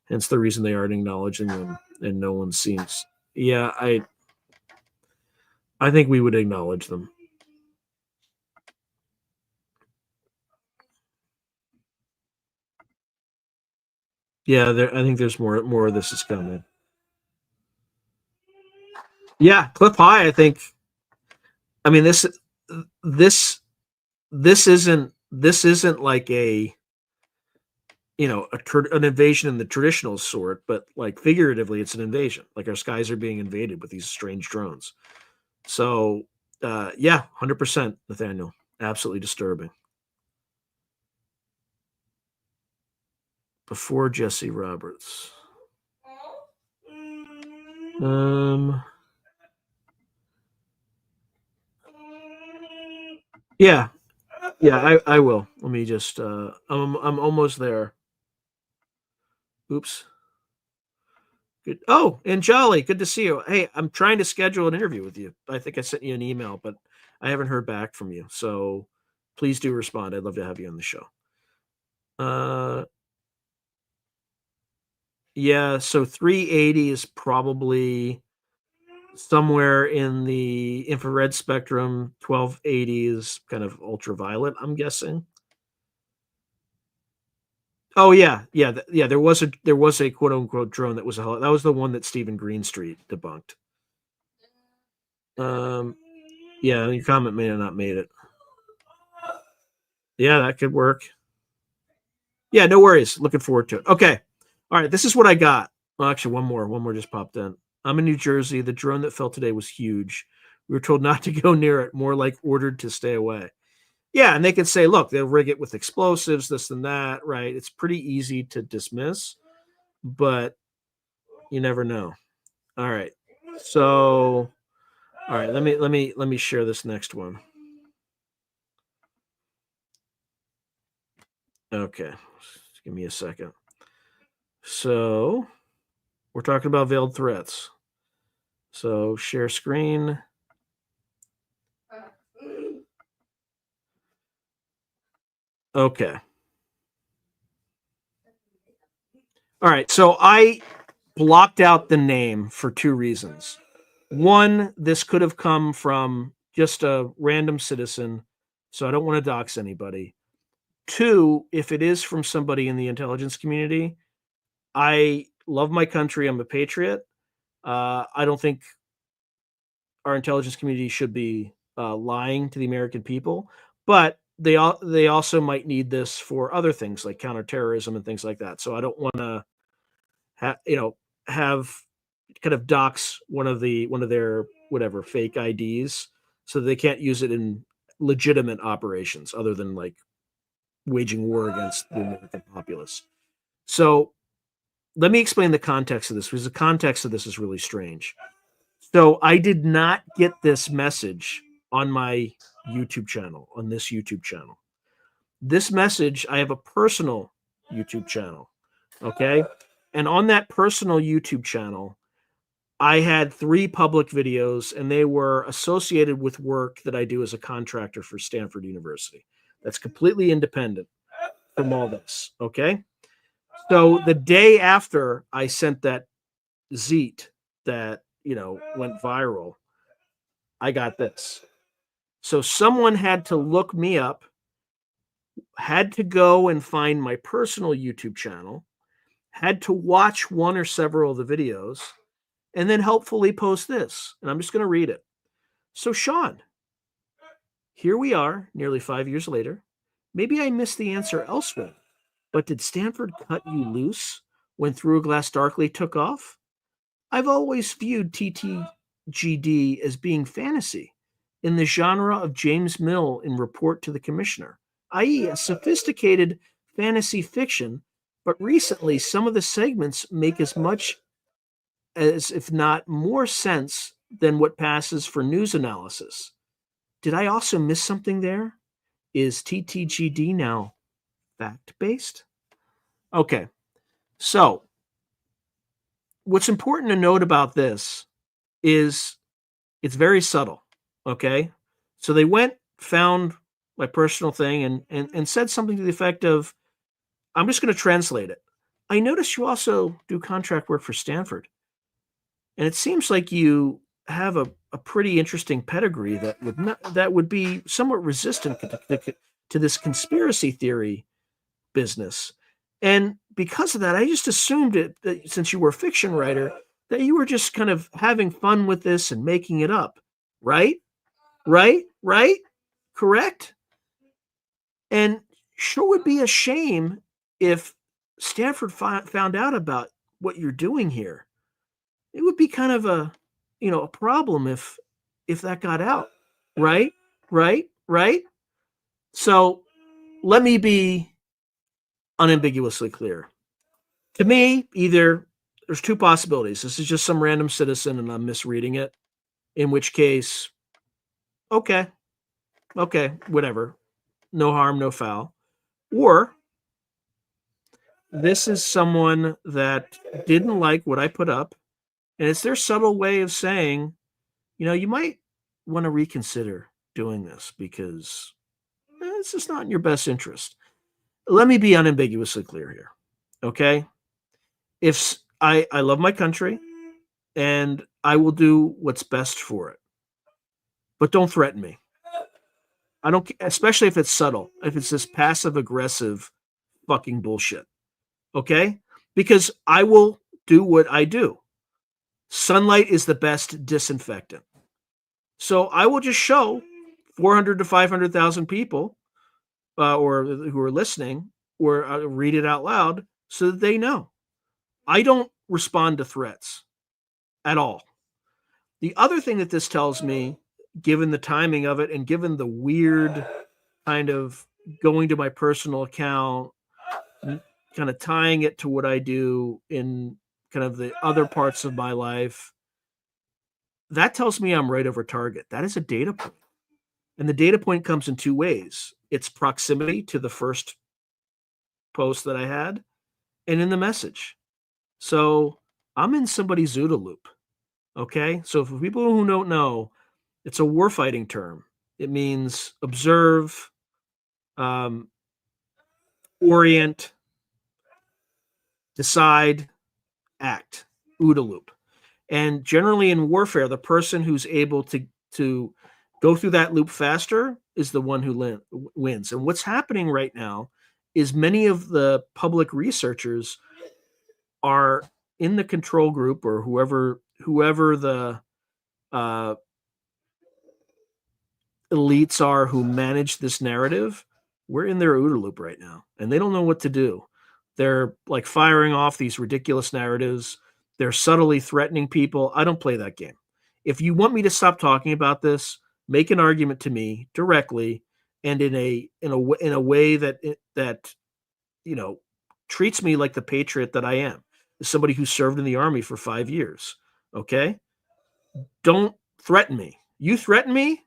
Hence the reason they aren't acknowledging them, and no one seems. Yeah, I think we would acknowledge them. Yeah, I think there's more of this is coming. Yeah, Cliff High. I think. I mean this this isn't like a an invasion in the traditional sort, but like figuratively, it's an invasion. Like our skies are being invaded with these strange drones. So yeah, 100%, Nathaniel. Absolutely disturbing. Before Jesse Roberts. Um. Yeah, yeah, I will. Let me just. I'm almost there. Oops. Good. Oh, and Jolly, good to see you. Hey, I'm trying to schedule an interview with you. I think I sent you an email, but I haven't heard back from you. So please do respond. I'd love to have you on the show. Uh, yeah. So 380 is probably somewhere in the infrared spectrum. 1280 is kind of ultraviolet, I'm guessing. Oh yeah, yeah, yeah. There was a quote unquote drone that was that was the one that Stephen Greenstreet debunked. Um, yeah, your comment may have not made it. Yeah, that could work. Yeah, no worries. Looking forward to it. Okay. All right. This is what I got. Well, actually, one more. One more just popped in. I'm in New Jersey. The drone that fell today was huge. We were told not to go near it, more like ordered to stay away. Yeah. And they can say, look, they'll rig it with explosives, this and that, right? It's pretty easy to dismiss, but you never know. All right. So, all right, let me share this next one. Okay. Just give me a second. So, we're talking about veiled threats. So share screen. Okay. All right. So I blocked out the name for two reasons. One, this could have come from just a random citizen, so I don't want to dox anybody. Two, if it is from somebody in the intelligence community, I love my country. I'm a patriot. I don't think our intelligence community should be lying to the American people, but they also might need this for other things like counterterrorism and things like that. So I don't want to have kind of dox one of their whatever fake IDs, so they can't use it in legitimate operations other than like waging war against the American populace. So let me explain the context of this, because the context of this is really strange. So I did not get this message on my YouTube channel, on this YouTube channel. This message, I have a personal YouTube channel. Okay. And on that personal YouTube channel, I had 3 public videos, and they were associated with work that I do as a contractor for Stanford University. That's completely independent from all this. Okay. So the day after I sent that Zeet that, went viral, I got this. So someone had to look me up, had to go and find my personal YouTube channel, had to watch one or several of the videos, and then helpfully post this. And I'm just going to read it. So, Sean, here we are, nearly 5 years later. Maybe I missed the answer elsewhere, but did Stanford cut you loose when Through a Glass Darkly took off? I've always viewed TTGD as being fantasy, in the genre of James Mill in Report to the Commissioner, i.e., a sophisticated fantasy fiction, but recently some of the segments make as much as, if not more, sense than what passes for news analysis. Did I also miss something there? Is TTGD now fact-based? Okay, so what's important to note about this is it's very subtle, okay? So they went, found my personal thing and said something to the effect of, I'm just going to translate it. I noticed you also do contract work for Stanford. And it seems like you have a pretty interesting pedigree that would be somewhat resistant to this conspiracy theory business. And because of that, I just assumed that since you were a fiction writer, that you were just kind of having fun with this and making it up, right? Right? Correct? And sure would be a shame if Stanford found out about what you're doing here. It would be kind of a problem if that got out, right? Right? So let me be unambiguously clear. To me, either there's two possibilities. This is just some random citizen and I'm misreading it, in which case, okay, whatever. No harm, no foul. Or this is someone that didn't like what I put up, and it's their subtle way of saying, you might want to reconsider doing this because it's just not in your best interest. Let me be unambiguously clear here, okay? If I love my country and I will do what's best for it, but don't threaten me. I don't, especially if it's subtle, if it's this passive aggressive fucking bullshit, okay? Because I will do what I do. Sunlight is the best disinfectant. So I will just show 400 to 500,000 people or who are listening or read it out loud so that they know. I don't respond to threats at all. The other thing that this tells me, given the timing of it and given the weird kind of going to my personal account, kind of tying it to what I do in kind of the other parts of my life, that tells me I'm right over target. That is a data point. And the data point comes in two ways. It's proximity to the first post that I had and in the message. So I'm in somebody's OODA loop. Okay. So for people who don't know, it's a warfighting term. It means observe, orient, decide, act, OODA loop. And generally in warfare, the person who's able to go through that loop faster is the one who wins. And what's happening right now is many of the public researchers are in the control group or whoever the elites are who manage this narrative. We're in their OODA loop right now, and they don't know what to do. They're like firing off these ridiculous narratives. They're subtly threatening people. I don't play that game. If you want me to stop talking about this, make an argument to me directly and in a way that treats me like the patriot that I am, as somebody who served in the Army for 5 years. Okay? Don't threaten me. You threaten me,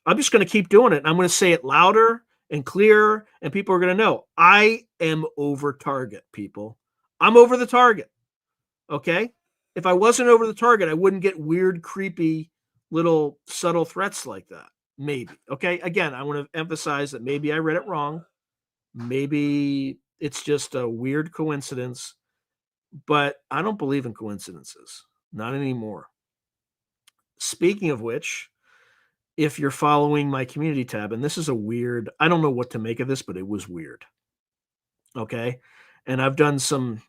I'm just going to keep doing it. I'm going to say it louder and clearer, and people are going to know I am over target, people. I'm over the target. Okay? If I wasn't over the target, I wouldn't get weird, creepy, little subtle threats like that. Maybe. Okay? Again, I want to emphasize that maybe I read it wrong. Maybe it's just a weird coincidence, but I don't believe in coincidences. Not anymore. Speaking of which, if you're following my community tab, and this is I don't know what to make of this, but it was weird. Okay. And I've done some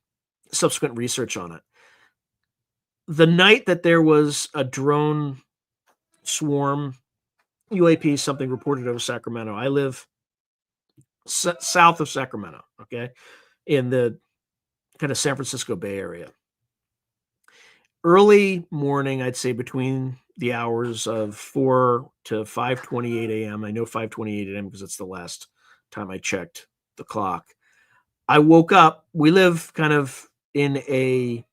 subsequent research on it. The night that there was a drone swarm, UAP, something reported over Sacramento. I live south of Sacramento, okay, in the kind of San Francisco Bay Area. Early morning, I'd say between the hours of 4 to 5:28 a.m. I know 5:28 a.m. because it's the last time I checked the clock. I woke up. We live kind of in a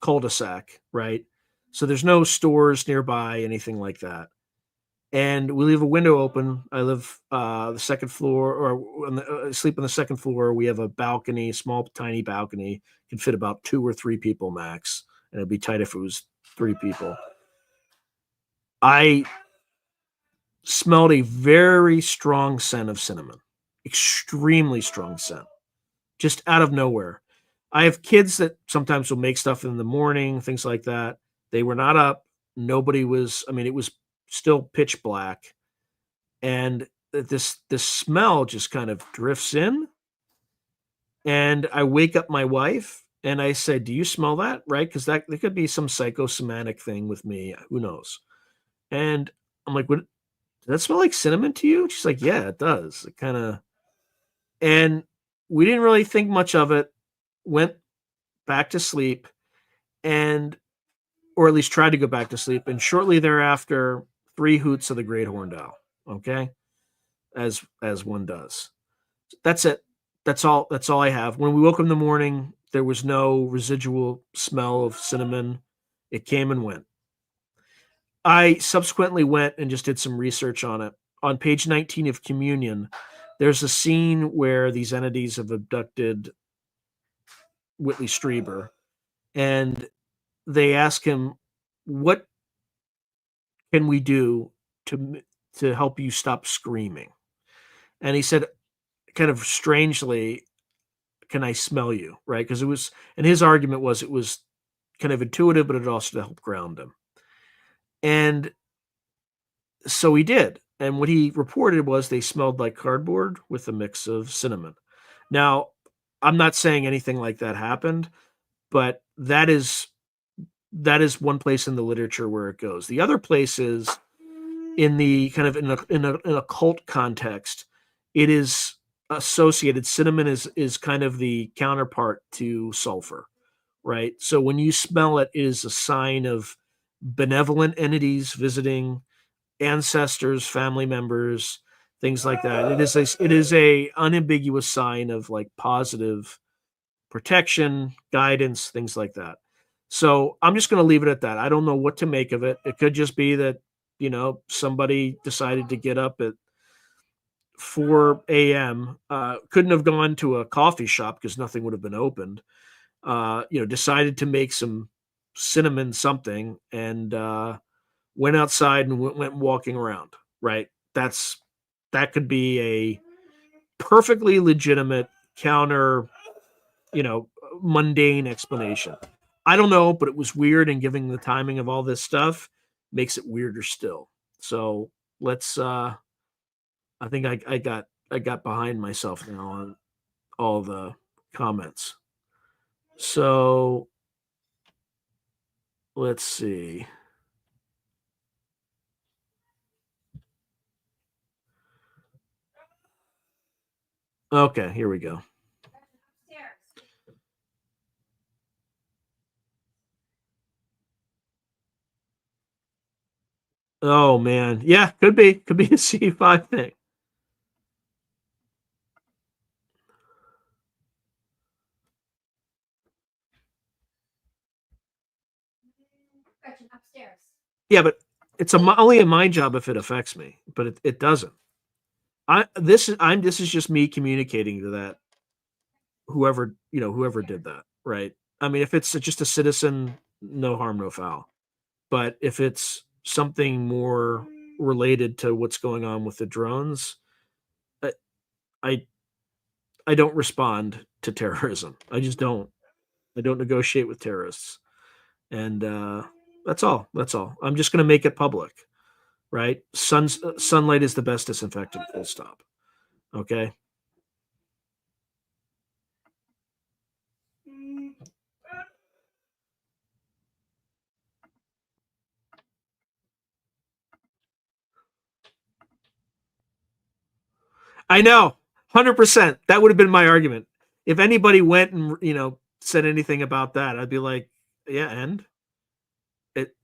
cul-de-sac, right? So there's no stores nearby, anything like that. And we leave a window open. I live the second floor, or sleep on the second floor. We have a balcony, small, tiny balcony, can fit about 2 or 3 people max, and it'd be tight if it was 3 people. I smelled a very strong scent of cinnamon, extremely strong scent, just out of nowhere. I have kids that sometimes will make stuff in the morning, things like that. They were not up. Nobody was. I mean, it was still pitch black, and this smell just kind of drifts in. And I wake up my wife and I said, "Do you smell that?" Right? Because that there could be some psychosomatic thing with me. Who knows? And I'm like, "What? Does that smell like cinnamon to you?" She's like, "Yeah, it does." It kind of. And we didn't really think much of it. Went back to sleep, and or at least tried to go back to sleep. And shortly thereafter, 3 hoots of the great horned owl. Okay, as one does. That's it. That's all I have. When we woke up in the morning, there was no residual smell of cinnamon. It came and went. I subsequently went and just did some research on it. On page 19 of Communion, there's a scene where these entities have abducted Whitley Strieber, and they ask him, "What can we do to to help you stop screaming?" And he said, kind of strangely, "Can I smell you?" Right? Because it was, and his argument was it was kind of intuitive, but it also helped ground him. And so he did. And what he reported was they smelled like cardboard with a mix of cinnamon. Now, I'm not saying anything like that happened, but that is one place in the literature where it goes. The other place is in the kind of in a cult context. It is associated. Cinnamon is kind of the counterpart to sulfur, right? So when you smell it, it is a sign of benevolent entities visiting, ancestors, family members, things like that. It is a unambiguous sign of like positive protection, guidance, things like that. So I'm just going to leave it at that. I don't know what to make of it. It could just be that, somebody decided to get up at 4 a.m. Couldn't have gone to a coffee shop because nothing would have been opened. Decided to make some cinnamon something, and went outside and went walking around. Right. That could be a perfectly legitimate counter, you know, mundane explanation. I don't know, but it was weird, and giving the timing of all this stuff makes it weirder still. So let's I think I got behind myself now on all the comments. So let's see. Okay, here we go. Oh man. Yeah, could be a C5 thing. Yeah, but it's only a mind job if it affects me, but it doesn't. This is just me communicating to that whoever did that, right? I mean, if it's just a citizen, no harm, no foul. But if it's something more related to what's going on with the drones, I I, I don't respond to terrorism. I just don't. I don't negotiate with terrorists, and that's all. That's all. I'm just going to make it public, right? Sunlight is the best disinfectant. Full stop. Okay. I know, 100%. That would have been my argument. If anybody went and said anything about that, I'd be like, yeah, and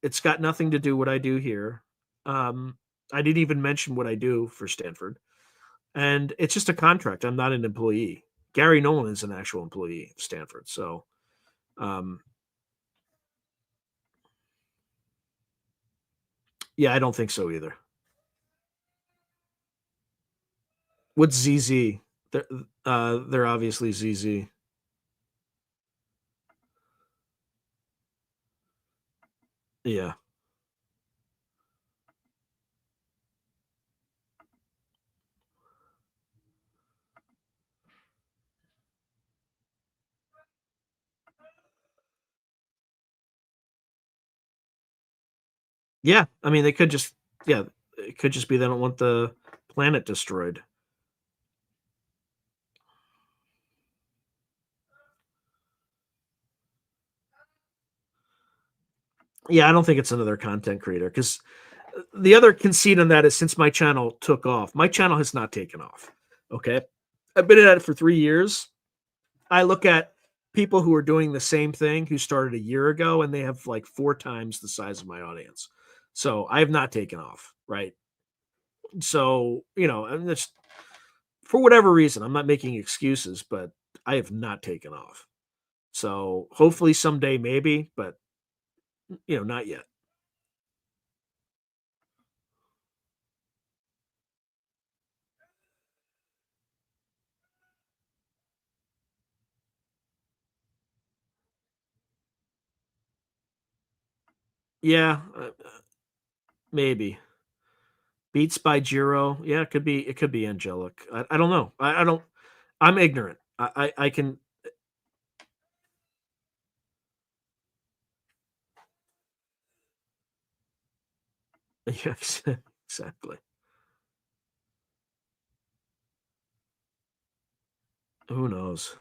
it's got nothing to do what I do here. Um, I didn't even mention what I do for Stanford, and it's just a contract. I'm not an employee. Gary Nolan is an actual employee of Stanford, so um, Yeah, I don't think so either. What's ZZ? They're obviously ZZ. Yeah. Yeah, I mean, they could just yeah, it could just be they don't want the planet destroyed. Yeah, I don't think it's another content creator because the other conceit on that is since my channel took off, my channel has not taken off. Okay. I've been at it for 3 years. I look at people who are doing the same thing who started a year ago and they have like 4 times the size of my audience. So I have not taken off. Right. So, and that's for whatever reason. I'm not making excuses, but I have not taken off. So hopefully someday, maybe, but not yet. Yeah, maybe. Beats by Jiro. Yeah, it could be. It could be angelic. I don't know. I don't. I'm ignorant. I can. Yes, exactly. Who knows?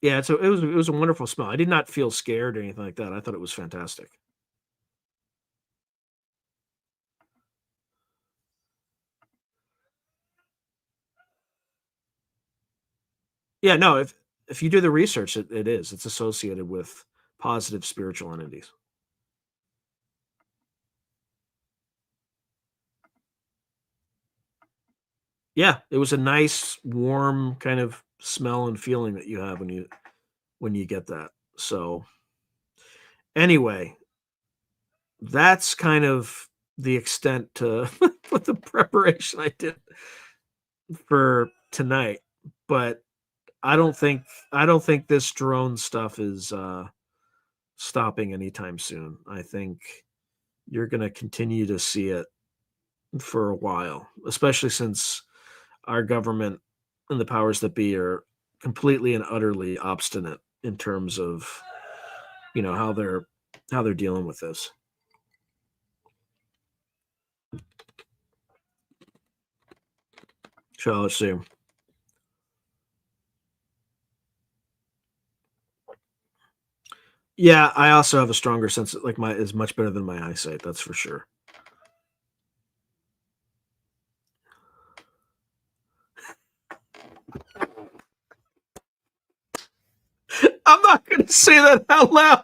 Yeah, it was a wonderful smell. I did not feel scared or anything like that. I thought it was fantastic. Yeah, no. If you do the research, it is. It's associated with positive spiritual entities. Yeah, it was a nice, warm kind of smell and feeling that you have when you get that. So anyway, that's kind of the extent to what the preparation I did for tonight. But I don't think I don't think this drone stuff is stopping anytime soon. I think you're going to continue to see it for a while, especially since our government and the powers that be are completely and utterly obstinate in terms of how they're dealing with this. So let's see. Yeah, I also have a stronger sense. Like my is much better than my eyesight. That's for sure. I'm not going to say that out loud.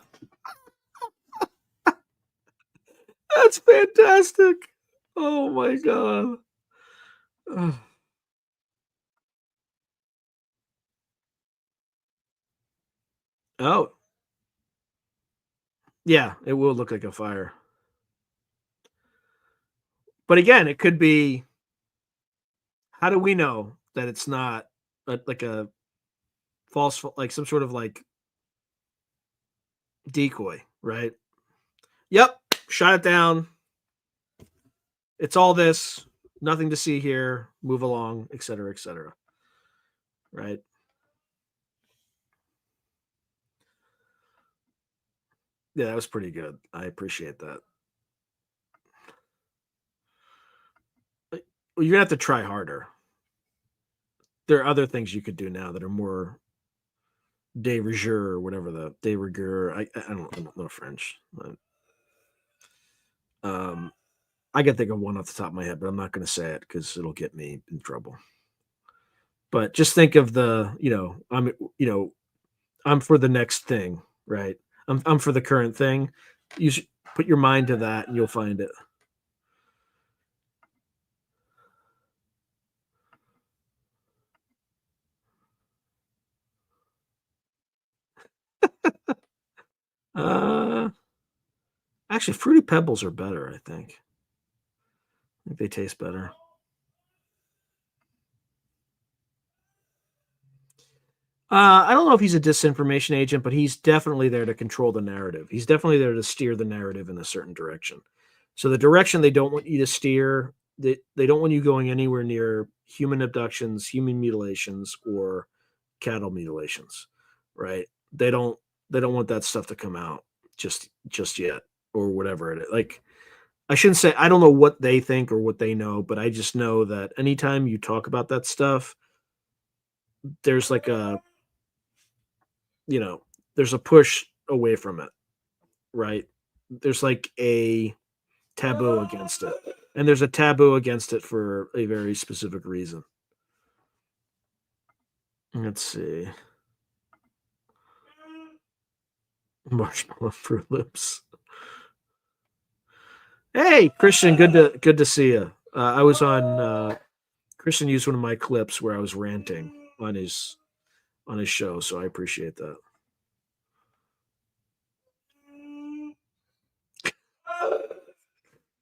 That's fantastic. Oh my god. Ugh. Oh yeah, it will look like a fire. But again, it could be. How do we know that it's not like a false, like some sort of like decoy, right? Yep, shot it down. It's all this. Nothing to see here. Move along, etc., etc. Right? Yeah, that was pretty good. I appreciate that. Well, you're gonna have to try harder. There are other things you could do now that are more de rigueur or whatever the de rigueur. I don't know French. Um, I can think of one off the top of my head, but I'm not going to say it because it'll get me in trouble. But just think of I'm for the next thing, right? I'm for the current thing. You should put your mind to that, and you'll find it. Uh, Actually, Fruity Pebbles are better, I think. I think they taste better. I don't know if he's a disinformation agent, but he's definitely there to control the narrative. He's definitely there to steer the narrative in a certain direction. So the direction they don't want you to steer, they don't want you going anywhere near human abductions, human mutilations, or cattle mutilations, right? They don't they don't want that stuff to come out just yet or whatever it is. Like I shouldn't say I don't know what they think or what they know, but I just know that anytime you talk about that stuff, there's like a you know, there's a push away from it, right? There's like a taboo against it. And there's a taboo against it for a very specific reason. Let's see. Marshmallow Fruit Loops. Hey, Christian, good to see you. I was on Christian used one of my clips where I was ranting on his show, so I appreciate that.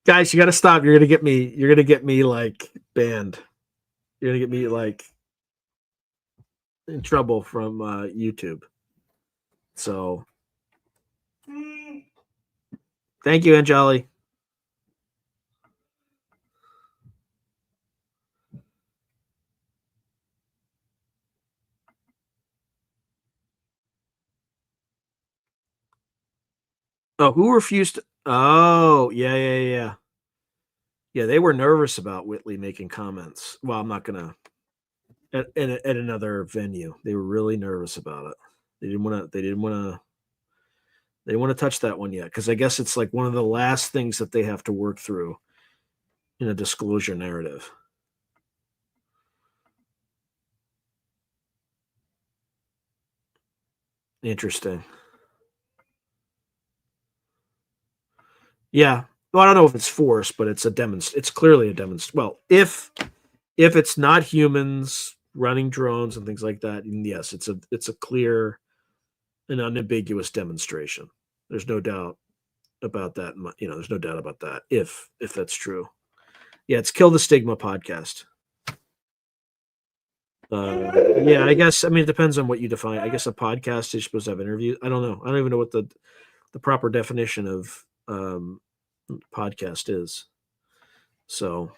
Guys, you got to stop. You're going to get me like banned. You're going to get me like in trouble from YouTube. So, thank you, Angeli. Oh, who refused to, oh, yeah. Yeah, they were nervous about Whitley making comments. Well, I'm not gonna at another venue. They were really nervous about it. They didn't want to. They didn't want to touch that one yet because I guess it's like one of the last things that they have to work through in a disclosure narrative. Interesting. Yeah. Well, I don't know if it's forced, but it's a It's clearly a demonst. Well, if it's not humans running drones and things like that, yes, it's a clear and unambiguous demonstration. There's no doubt about that. There's no doubt about that. If that's true, yeah, it's Kill the Stigma podcast. Yeah, I guess. I mean, it depends on what you define. I guess a podcast is supposed to have interviews. I don't know. I don't even know what the proper definition of podcast is. So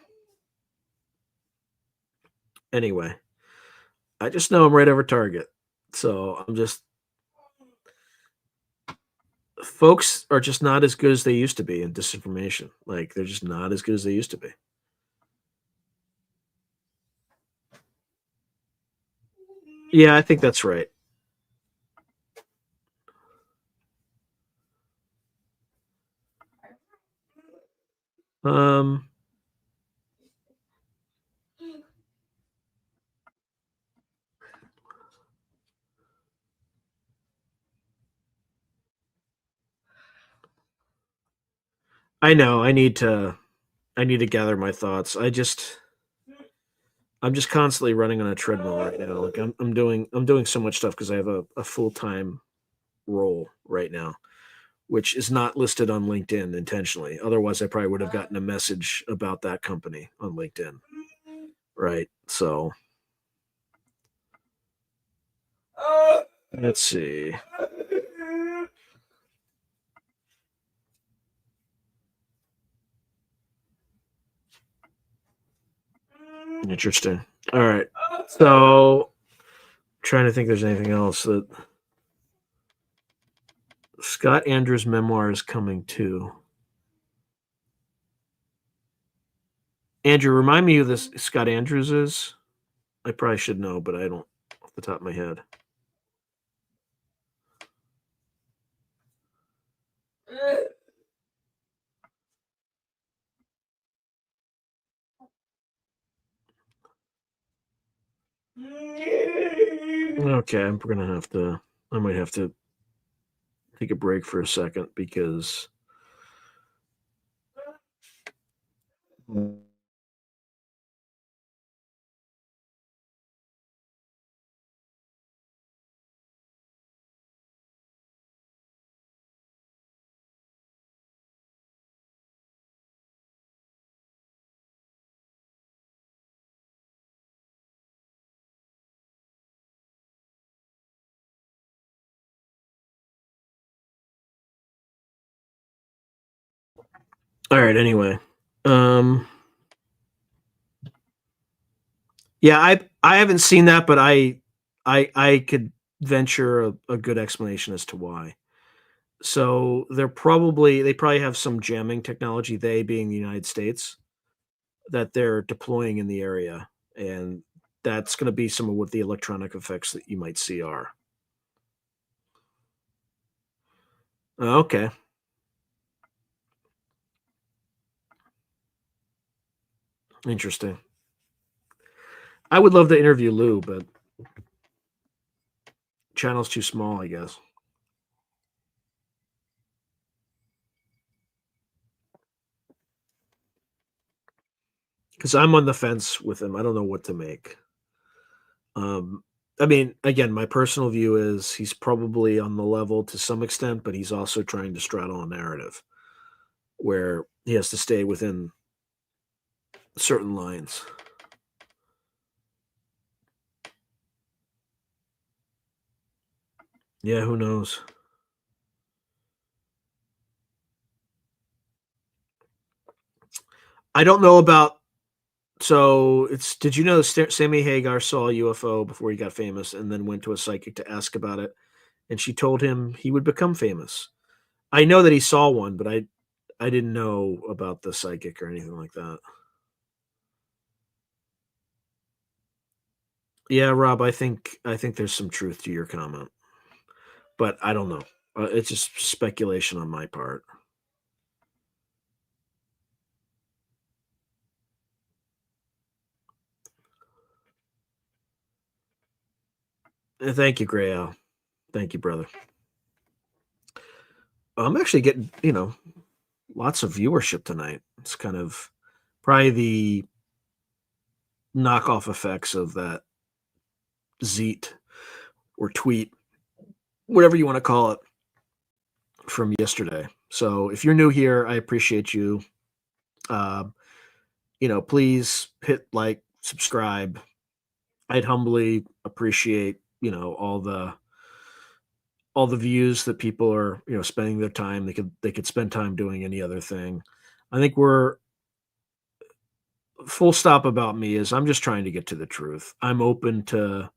anyway, I just know I'm right over target. So I'm just folks are just not as good as they used to be in disinformation. Like they're just not as good as they used to be. Yeah, I think that's right. Um, I know I need to gather my thoughts. I'm just constantly running on a treadmill right now. Like I'm doing so much stuff because I have a full time role right now, which is not listed on LinkedIn intentionally. Otherwise, I probably would have gotten a message about that company on LinkedIn. Right. So let's see. Interesting. All right. So trying to think there's anything else that Scott Andrews' memoir is coming too. Andrew, remind me who this Scott Andrews is. I probably should know, but I don't off the top of my head. Okay, I'm gonna have to. I might have to take a break for a second because All right. Anyway, um, yeah, I haven't seen that, but I could venture a good explanation as to why. So they probably have some jamming technology. They being the United States that they're deploying in the area, and that's going to be some of what the electronic effects that you might see are. Okay, interesting. I would love to interview Lou, but channel's too small, I guess. Because I'm on the fence with him. I don't know what to make. Um, I mean, again, my personal view is he's probably on the level to some extent, but he's also trying to straddle a narrative where he has to stay within certain lines. Yeah, who knows? I don't know about. So it's. Did you know Sammy Hagar saw a UFO before he got famous, and then went to a psychic to ask about it, and she told him he would become famous. I know that he saw one, but I didn't know about the psychic or anything like that. Yeah, Rob, I think there's some truth to your comment, but I don't know. It's just speculation on my part. Thank you, Gray Al. Thank you, brother. I'm actually getting, lots of viewership tonight. It's kind of probably the knockoff effects of that Zeet or tweet, whatever you want to call it, from yesterday. So if you're new here, I appreciate you. Um, please hit like, subscribe. I'd humbly appreciate, all the views that people are, spending their time. They could spend time doing any other thing. I think we're full stop about me is I'm just trying to get to the truth. I'm open to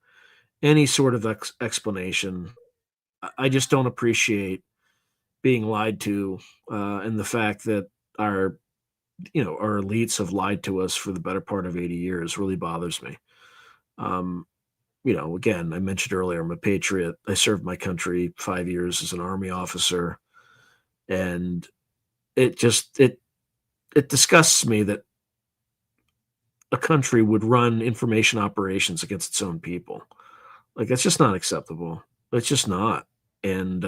any sort of explanation. I just don't appreciate being lied to, and the fact that our our elites have lied to us for the better part of 80 years really bothers me. Um, again, I mentioned earlier, I'm a patriot. I served my country 5 years as an army officer, and it disgusts me that a country would run information operations against its own people. Like that's just not acceptable. It's just not. And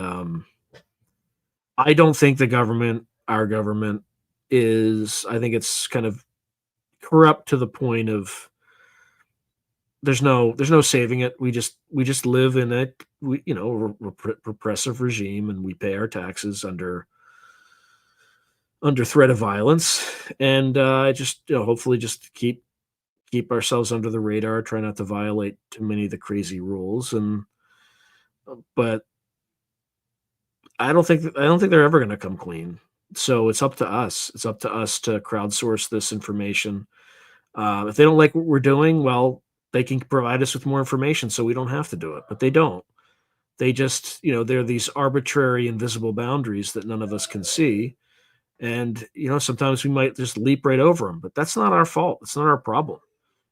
I don't think the government, our government, is. I think it's kind of corrupt to the point of there's no saving it. We just live in a repressive regime, and we pay our taxes under threat of violence, and just hopefully just keep ourselves under the radar, try not to violate too many of the crazy rules, and but I don't think they're ever going to come clean. So it's up to us. It's up to us to crowdsource this information. If they don't like what we're doing, well, they can provide us with more information, so we don't have to do it. But they don't. They just, there are these arbitrary, invisible boundaries that none of us can see, and sometimes we might just leap right over them. But that's not our fault. It's not our problem.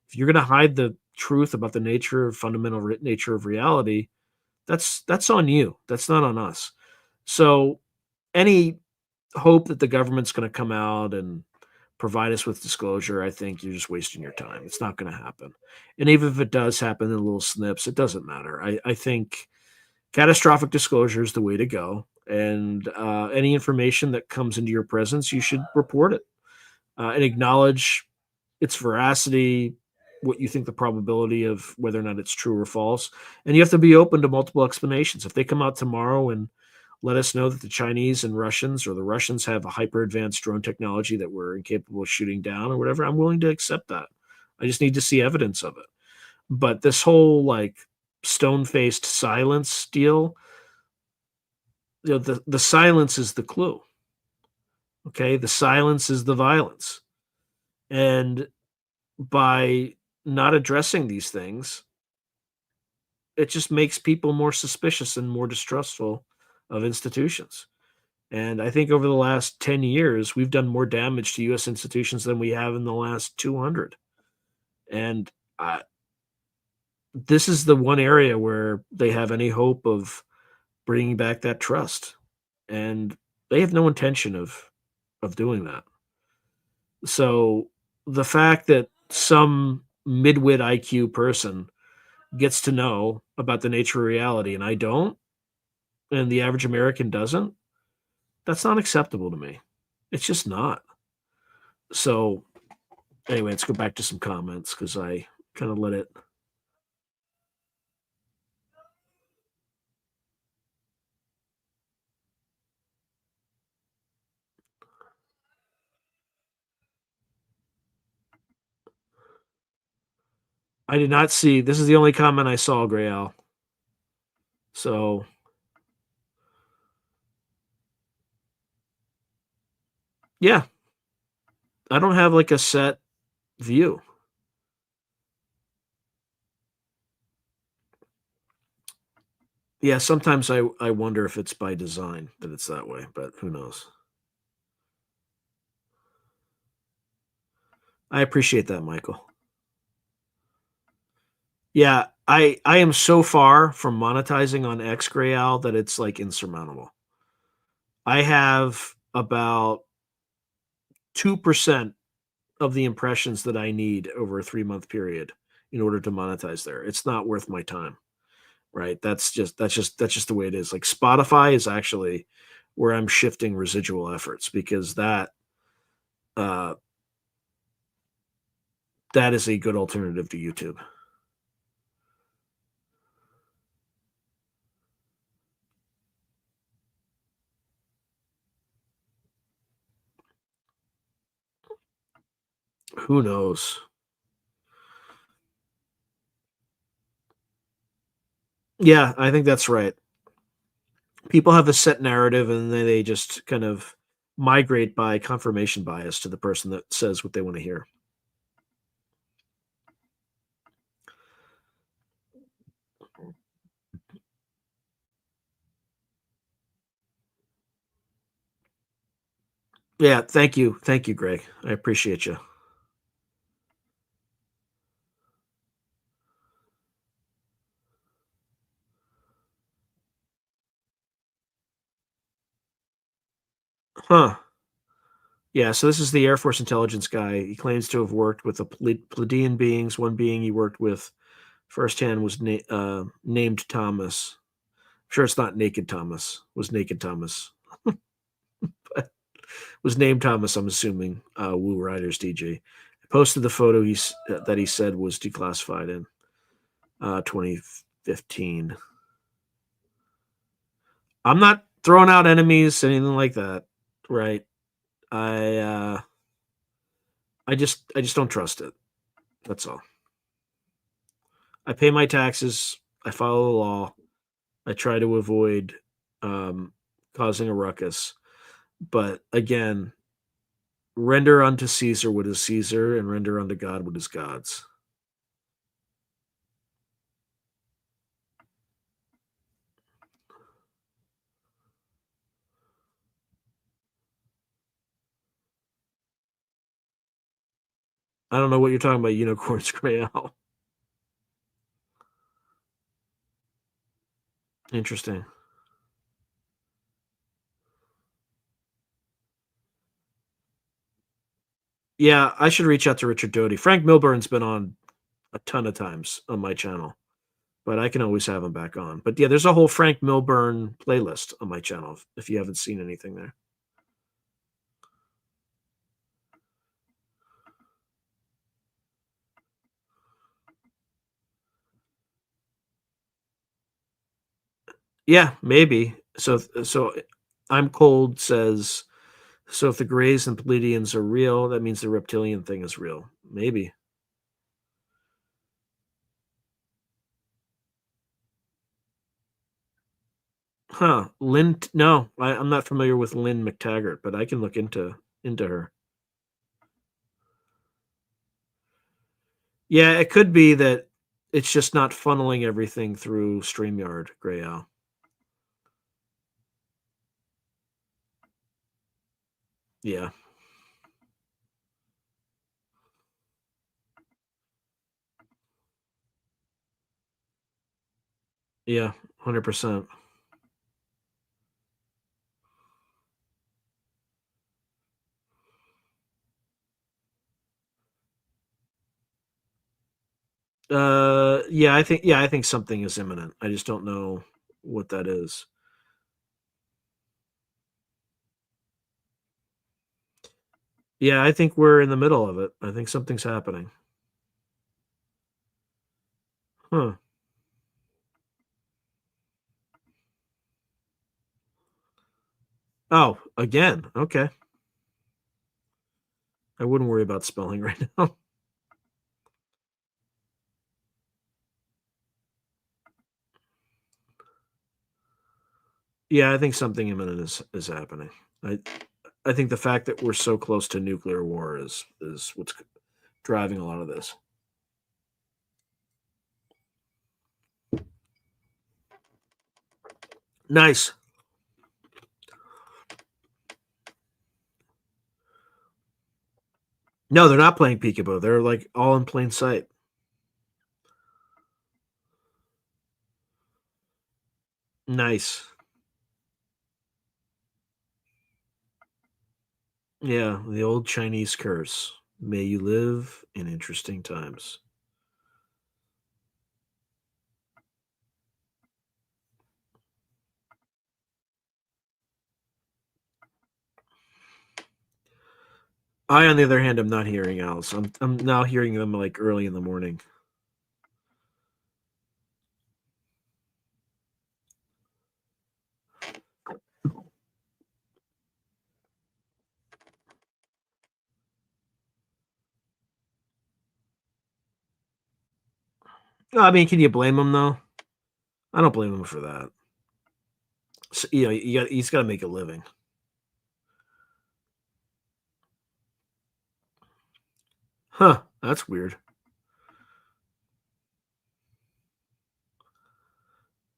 If you're going to hide the truth about the fundamental nature of reality, that's on you. That's not on us. So any hope that the government's going to come out and provide us with disclosure, I think you're just wasting your time. It's not going to happen. And even if it does happen in little snips, it doesn't matter. I think catastrophic disclosure is the way to go. And any information that comes into your presence, you should report it, and acknowledge its veracity, what you think the probability of whether or not it's true or false. And you have to be open to multiple explanations. If they come out tomorrow and let us know that the Chinese and Russians, or the Russians, have a hyper advanced drone technology that we're incapable of shooting down or whatever, I'm willing to accept that. I just need to see evidence of it. But this whole like stone faced silence deal, the silence is the clue. Okay. The silence is the violence. And by not addressing these things, it just makes people more suspicious and more distrustful of institutions. And I think over the last 10 years, we've done more damage to US institutions than we have in the last 200. And uh, this is the one area where they have any hope of bringing back that trust. And they have no intention of doing that. So the fact that some midwit IQ person gets to know about the nature of reality and I don't, and the average American doesn't, that's not acceptable to me. It's just not. So anyway, let's go back to some comments because I kind of let it. I did not see. This is the only comment I saw, Gray Al. So yeah, I don't have like a set view. Yeah, sometimes I wonder if it's by design that it's that way, but who knows? I appreciate that, Michael. Yeah, I am so far from monetizing on X Gray Al that it's like insurmountable. I have about 2% of the impressions that I need over a 3-month period in order to monetize there. It's not worth my time, right? That's just the way it is. Like Spotify is actually where I'm shifting residual efforts because uh that is a good alternative to YouTube. Who knows? Yeah, I think that's right. People have a set narrative and then they just kind of migrate by confirmation bias to the person that says what they want to hear. Yeah, thank you. Thank you, Greg. I appreciate you. Huh. Yeah, so this is the Air Force intelligence guy. He claims to have worked with the Pleiadian beings. One being he worked with firsthand was named Thomas. I'm sure it's not Naked Thomas. Was Naked Thomas. Was named Thomas, I'm assuming. Woo Riders DJ. Posted the photo that he said was declassified in 2015. I'm not throwing out enemies, anything like that, right? I uh, I just don't trust it. That's all. I pay my taxes. I follow the law. I try to avoid um, causing a ruckus. But again, render unto Caesar what is Caesar, and render unto God what is God's. I don't know what you're talking about, unicorns, gray owl. Interesting. Yeah, I should reach out to Richard Doty. Frank Milburn's been on a ton of times on my channel, but I can always have him back on. But yeah, there's a whole Frank Milburn playlist on my channel if you haven't seen anything there. Yeah, maybe. So I'm cold says so if the Greys and Pleiadians are real, that means the reptilian thing is real. Maybe. Huh? Lynn? No, I'm not familiar with Lynn McTaggart, but I can look into her. Yeah, it could be that it's just not funneling everything through StreamYard, Gray Owl. Yeah, yeah, 100%. Yeah, I think something is imminent. I just don't know what that is. Yeah, I think we're in the middle of it. I think something's happening. Huh. Oh, again. Okay. I wouldn't worry about spelling right now. Yeah, I think something imminent is happening. I I think the fact that we're so close to nuclear war is what's driving a lot of this. Nice. No, they're not playing peekaboo. They're like all in plain sight. Nice. Yeah, the old Chinese curse. May you live in interesting times. I, on the other hand, am not hearing owls. I'm now hearing them like early in the morning. I mean, can you blame him though? I don't blame him for that. So, he's got to make a living. Huh? That's weird.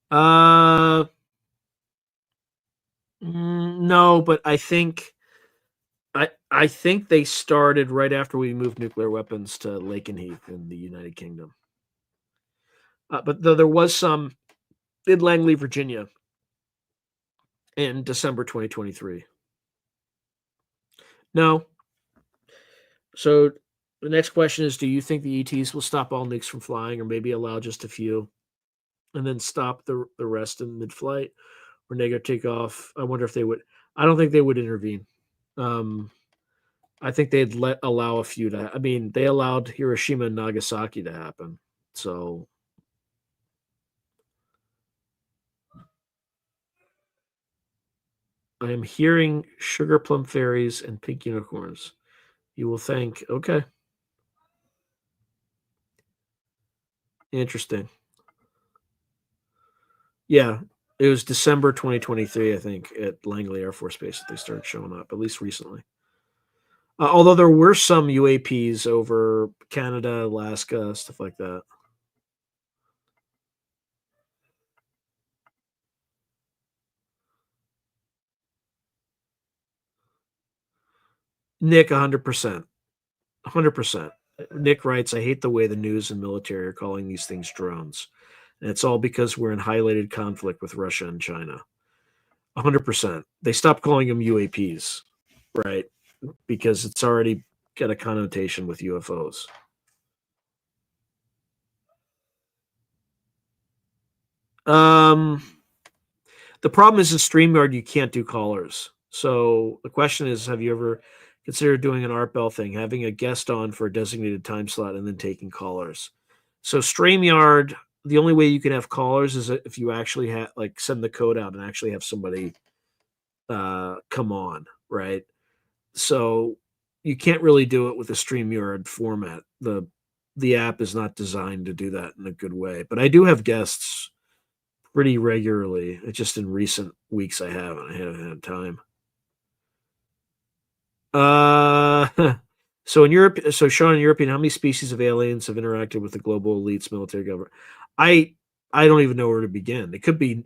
Uh, no, but I think they started right after we moved nuclear weapons to Lakenheath in the United Kingdom. But though there was some in Langley, Virginia, in December 2023. No. So the next question is: do you think the ETs will stop all nukes from flying, or maybe allow just a few, and then stop the rest in mid-flight or negative takeoff? I wonder if they would. I don't think they would intervene. Um, I think they'd allow a few to. I mean, they allowed Hiroshima and Nagasaki to happen. So I am hearing sugar plum fairies and pink unicorns. You will think, okay, interesting. Yeah, it was December 2023, I think, at Langley Air Force Base that they started showing up, at least recently. Although there were some UAPs over Canada, Alaska, stuff like that. Nick, 100%. 100%. Nick writes, I hate the way the news and military are calling these things drones. And it's all because we're in highlighted conflict with Russia and China. 100%. They stopped calling them UAPs, right? Because it's already got a connotation with UFOs. Um, the problem is in StreamYard, you can't do callers. So the question is, have you ever considered doing an Art Bell thing, having a guest on for a designated time slot and then taking callers? So StreamYard, the only way you can have callers is if you actually have like send the code out and actually have somebody come on, right? So you can't really do it with a StreamYard format. The app is not designed to do that in a good way. But I do have guests pretty regularly. It's just in recent weeks I haven't. I haven't had time. Uh, so in Europe, so Sean, in European, how many species of aliens have interacted with the global elites, military government? I I don't even know where to begin. It could be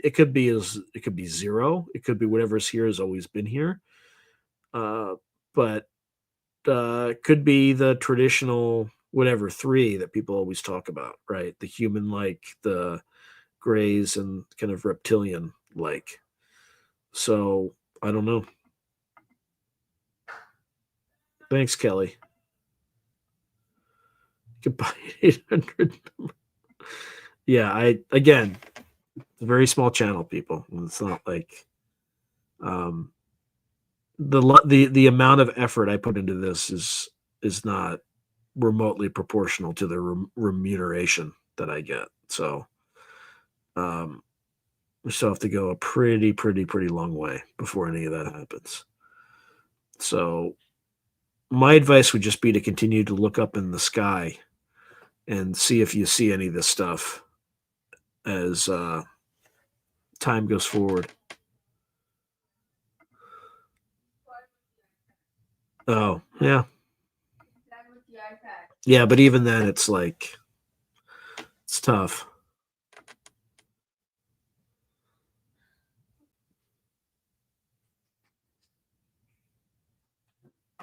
zero. It could be whatever's here has always been here. Uh, but it could be the traditional whatever three that people always talk about, right? The human like, the grays, and kind of reptilian like. So I don't know. Thanks, Kelly. Goodbye, 800. Yeah, I again, a very small channel, people. It's not like um, the amount of effort I put into this is not remotely proportional to the remuneration that I get. So um, we still have to go a pretty long way before any of that happens. So my advice would just be to continue to look up in the sky and see if you see any of this stuff as time goes forward. Oh, yeah. Yeah, but even then it's like it's tough.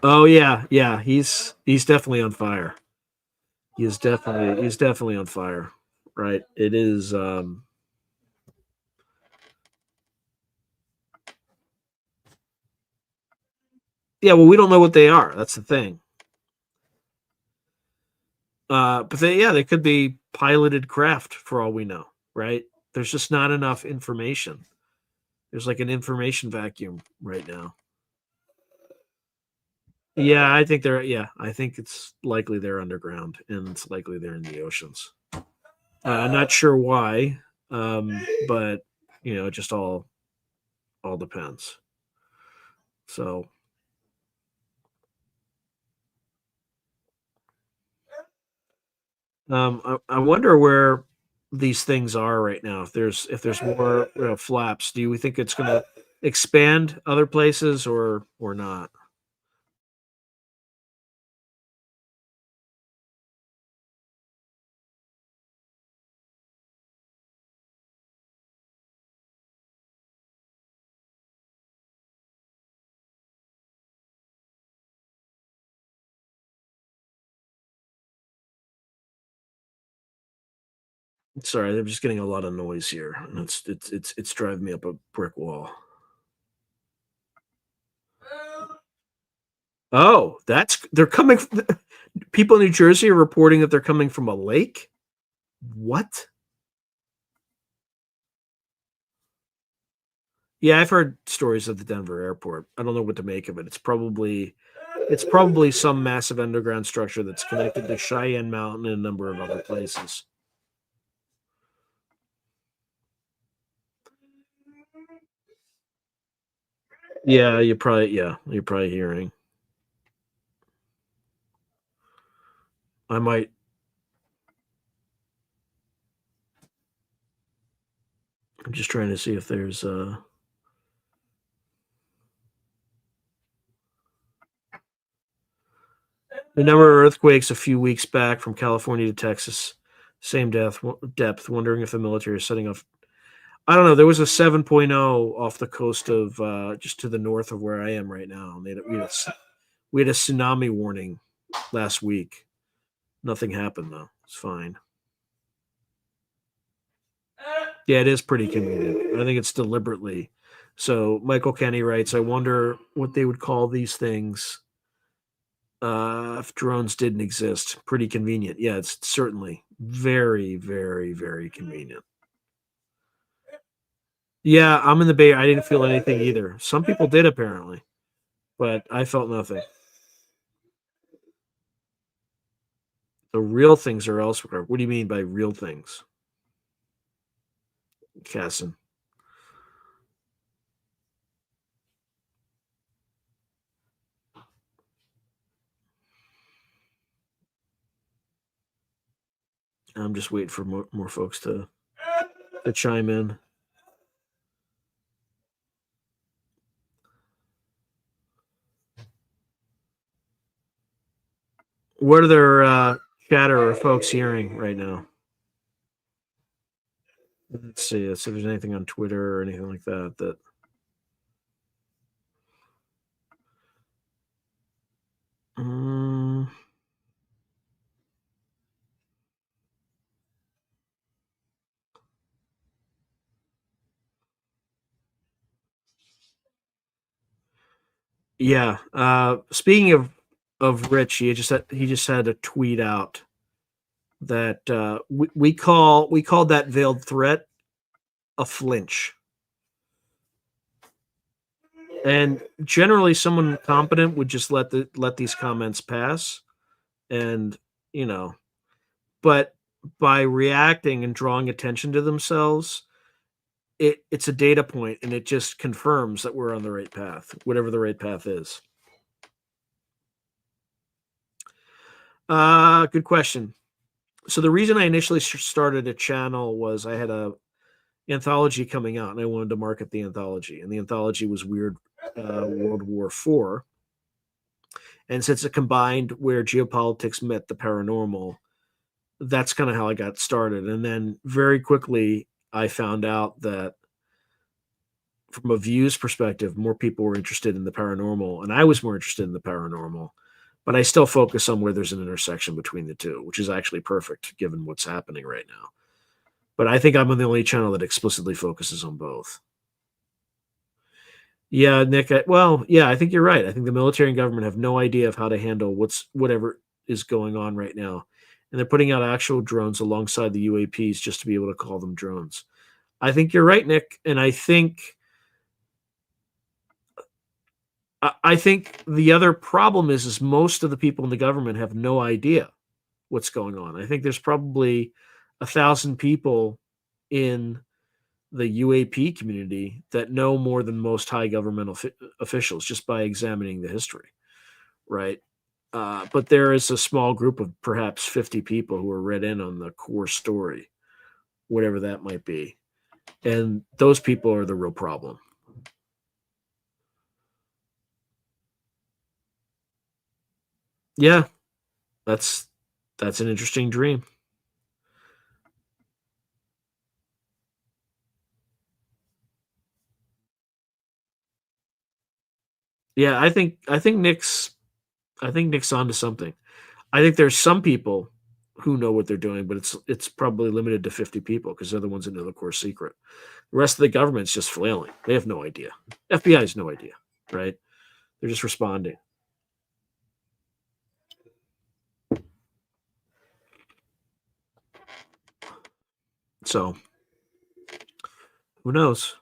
Oh yeah, yeah, he's definitely on fire. He's definitely on fire. Right. It is yeah, well we don't know what they are. That's the thing. But they could be piloted craft for all we know, right? There's just not enough information. There's like an information vacuum right now. Yeah, I think it's likely they're underground and it's likely they're in the oceans. I'm not sure why, but it just all depends. So, I wonder where these things are right now. If there's more flaps, do we think it's going to expand other places or not? Sorry, I'm just getting a lot of noise here, and it's driving me up a brick wall. Oh, they're coming. People in New Jersey are reporting that they're coming from a lake. What? Yeah, I've heard stories of the Denver airport. I don't know what to make of it. It's probably some massive underground structure that's connected to Cheyenne Mountain and a number of other places. You're probably hearing. I might. I'm just trying to see if there's the number of earthquakes a few weeks back from California to Texas. Same depth. Wondering if the military is setting off. I don't know. There was a 7.0 off the coast of just to the north of where I am right now. And we had a tsunami warning last week. Nothing happened though. It's fine. Yeah, it is pretty convenient. I think it's deliberately. So Michael Kenny writes, I wonder what they would call these things if drones didn't exist. Pretty convenient. Yeah, it's certainly very convenient. Yeah, I'm in the Bay. I didn't feel anything either. Some people did apparently, but I felt nothing. The real things are elsewhere. What do you mean by real things, Casson? I'm just waiting for more folks to chime in. What are their chatter or folks hearing right now? Let's see if there's anything on Twitter or anything like that. Um, yeah. Speaking of Rich, he just had a tweet out that we called that veiled threat a flinch. And generally, someone competent would just let these comments pass, and you know, but by reacting and drawing attention to themselves, it's a data point, and it just confirms that we're on the right path, whatever the right path is. Good question. So the reason I initially started a channel was I had a anthology coming out, and I wanted to market the anthology, and the anthology was Weird World War IV. And since it combined where geopolitics met the paranormal, that's kind of how I got started. And then very quickly, I found out that from a views perspective, more people were interested in the paranormal, and I was more interested in the paranormal. But I still focus on where there's an intersection between the two, which is actually perfect given what's happening right now. But I think I'm on the only channel that explicitly focuses on both. Yeah, Nick. Yeah, I think you're right. I think the military and government have no idea of how to handle whatever is going on right now, and they're putting out actual drones alongside the UAPs just to be able to call them drones. I think you're right, Nick, and I think the other problem is most of the people in the government have no idea what's going on. I think there's probably 1,000 people in the UAP community that know more than most high governmental officials just by examining the history, right? But there is a small group of perhaps 50 people who are read in on the core story, whatever that might be. And those people are the real problem. Yeah, that's that's an interesting dream. Yeah, I think Nick's onto something. I think there's some people who know what they're doing, but it's probably limited to 50 people because they're the ones that know the core secret. The rest of the government's just flailing. They have no idea. FBI has no idea, right? They're just responding. So who knows?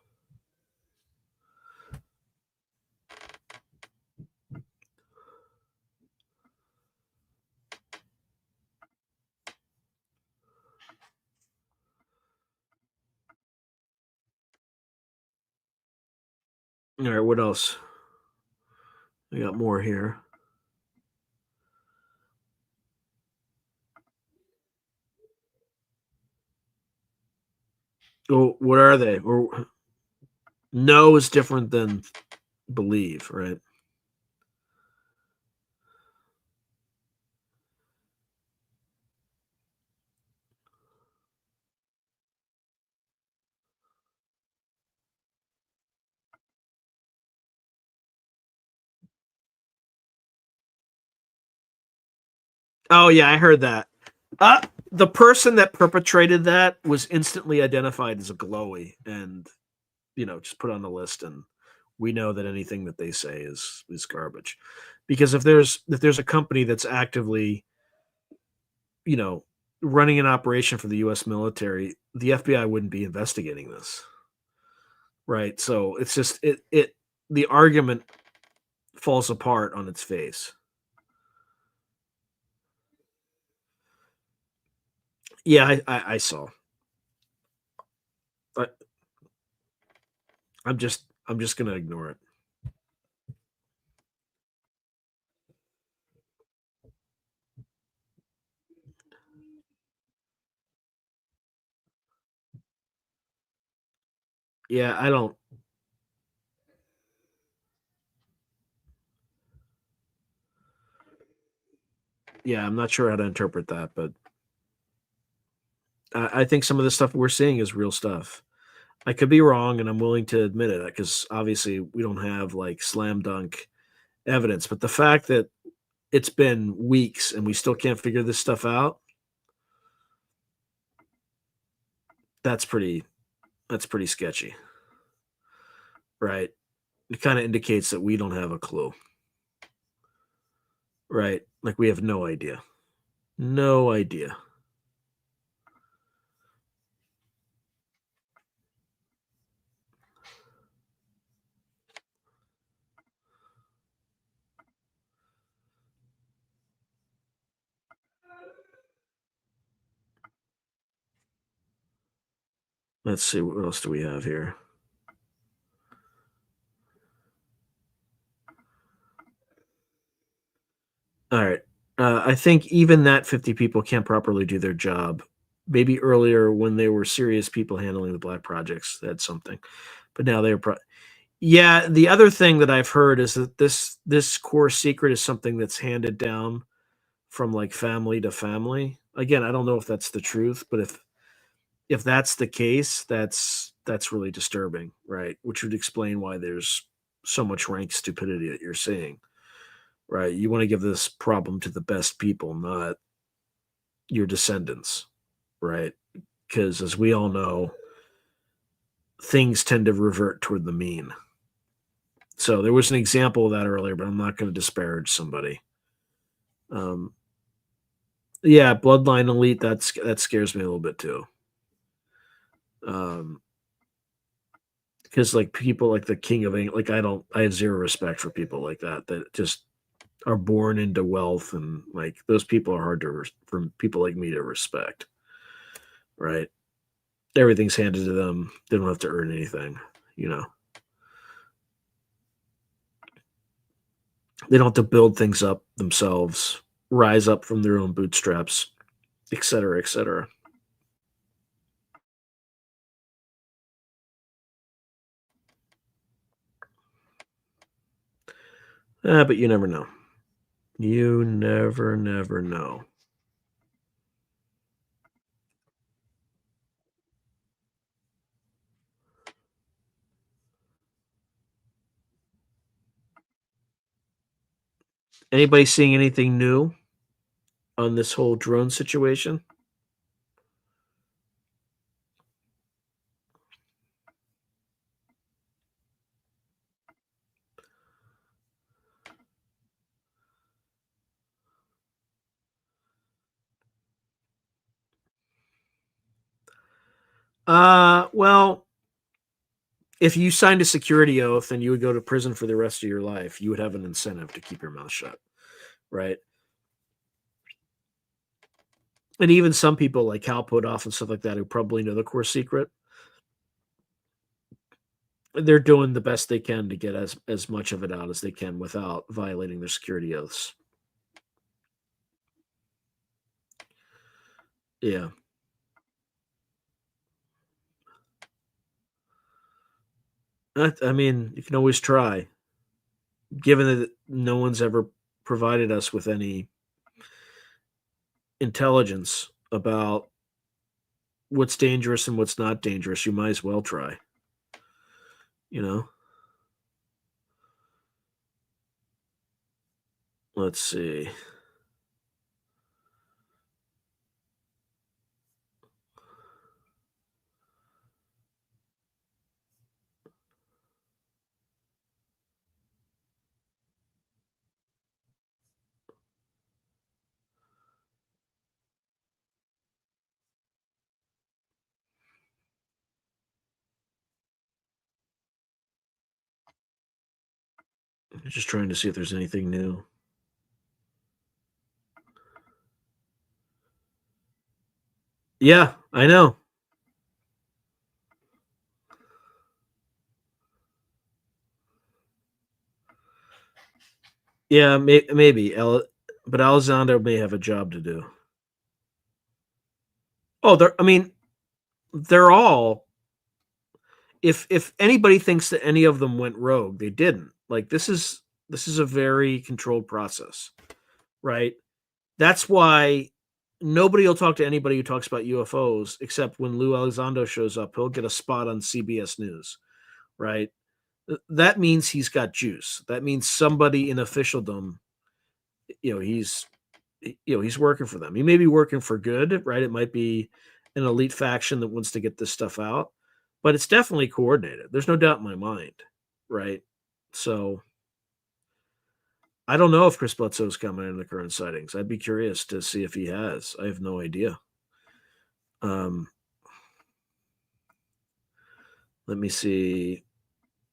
All right, what else? We got more here. Oh, what are they? Or know is different than believe, right? Oh yeah, I heard that. The person that perpetrated that was instantly identified as a glowy, and just put on the list, and we know that anything that they say is garbage. Because if there's a company that's actively, you know, running an operation for the US military, the FBI wouldn't be investigating this. Right? So it's just it the argument falls apart on its face. Yeah, I saw. But I'm just gonna ignore it. Yeah, I don't. Yeah, I'm not sure how to interpret that, but I think some of the stuff we're seeing is real stuff. I could be wrong, and I'm willing to admit it because obviously we don't have like slam dunk evidence. But the fact that it's been weeks and we still can't figure this stuff out, that's pretty that's pretty sketchy, right? It kind of indicates that we don't have a clue, right? Like we have no idea. No idea. Let's see what else do we have here. All right. I think even that 50 people can't properly do their job. Maybe earlier when they were serious people handling the black projects, that's something. But now they're yeah. The other thing that I've heard is that this core secret is something that's handed down from like family to family. Again, I don't know if that's the truth, but if that's the case, that's really disturbing, right? Which would explain why there's so much rank stupidity that you're seeing, right? You want to give this problem to the best people, not your descendants, right? Because as we all know, things tend to revert toward the mean. So there was an example of that earlier, but I'm not going to disparage somebody. Um, yeah, bloodline elite. That scares me a little bit too. Um, because like people like the king of England, like I have zero respect for people like that that just are born into wealth, and like those people are hard to for people like me to respect, right? Everything's handed to them. They don't have to earn anything, you know. They don't have to build things up themselves, rise up from their own bootstraps, et cetera, et cetera. But you never know. You never know. Anybody seeing anything new on this whole drone situation? Well, if you signed a security oath and you would go to prison for the rest of your life, you would have an incentive to keep your mouth shut, right? And even some people like Cal put off and stuff like that who probably know the core secret, they're doing the best they can to get as much of it out as they can without violating their security oaths. Yeah. I mean, you can always try. Given that no one's ever provided us with any intelligence about what's dangerous and what's not dangerous, you might as well try, you know? Let's see. I'm just trying to see if there's anything new. Yeah, I know. Yeah, maybe. But Elizondo may have a job to do. Oh, I mean, they're all. If anybody thinks that any of them went rogue, they didn't. Like this is a very controlled process, right? That's why nobody will talk to anybody who talks about UFOs except when Lou Elizondo shows up. He'll get a spot on CBS News, right? That means he's got juice. That means somebody in officialdom, you know, he's working for them. He may be working for good, right? It might be an elite faction that wants to get this stuff out, but it's definitely coordinated. There's no doubt in my mind, right? So I don't know if Chris Bledsoe's coming in the current sightings. I'd be curious to see if he has. I have no idea. Um, let me see.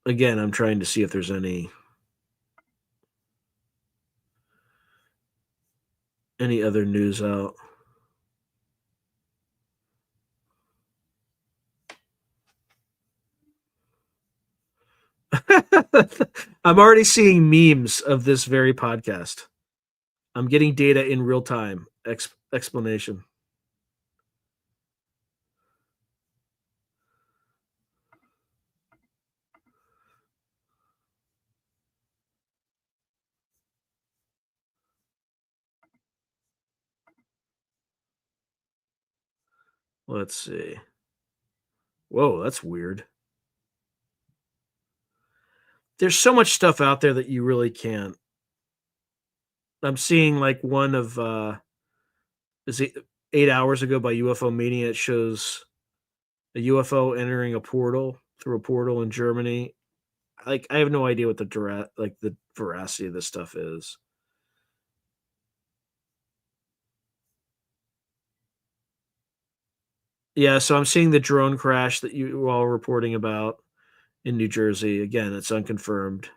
Again, I'm trying to see if there's any other news out. I'm already seeing memes of this very podcast. I'm getting data in real time. Explanation. Let's see. Whoa, that's weird. There's so much stuff out there that you really can't. I'm seeing like one of is it 8 hours ago by UFO Media. It shows a UFO entering a portal through a portal in Germany. Like I have no idea what the veracity of this stuff is. Yeah, so I'm seeing the drone crash that you were all reporting about in New Jersey. Again, it's unconfirmed.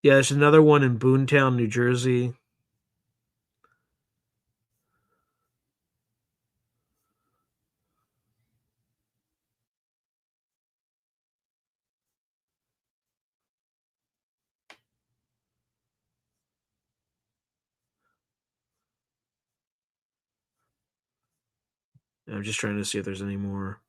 Yeah, there's another one in Boontown, New Jersey. I'm just trying to see if there's any more.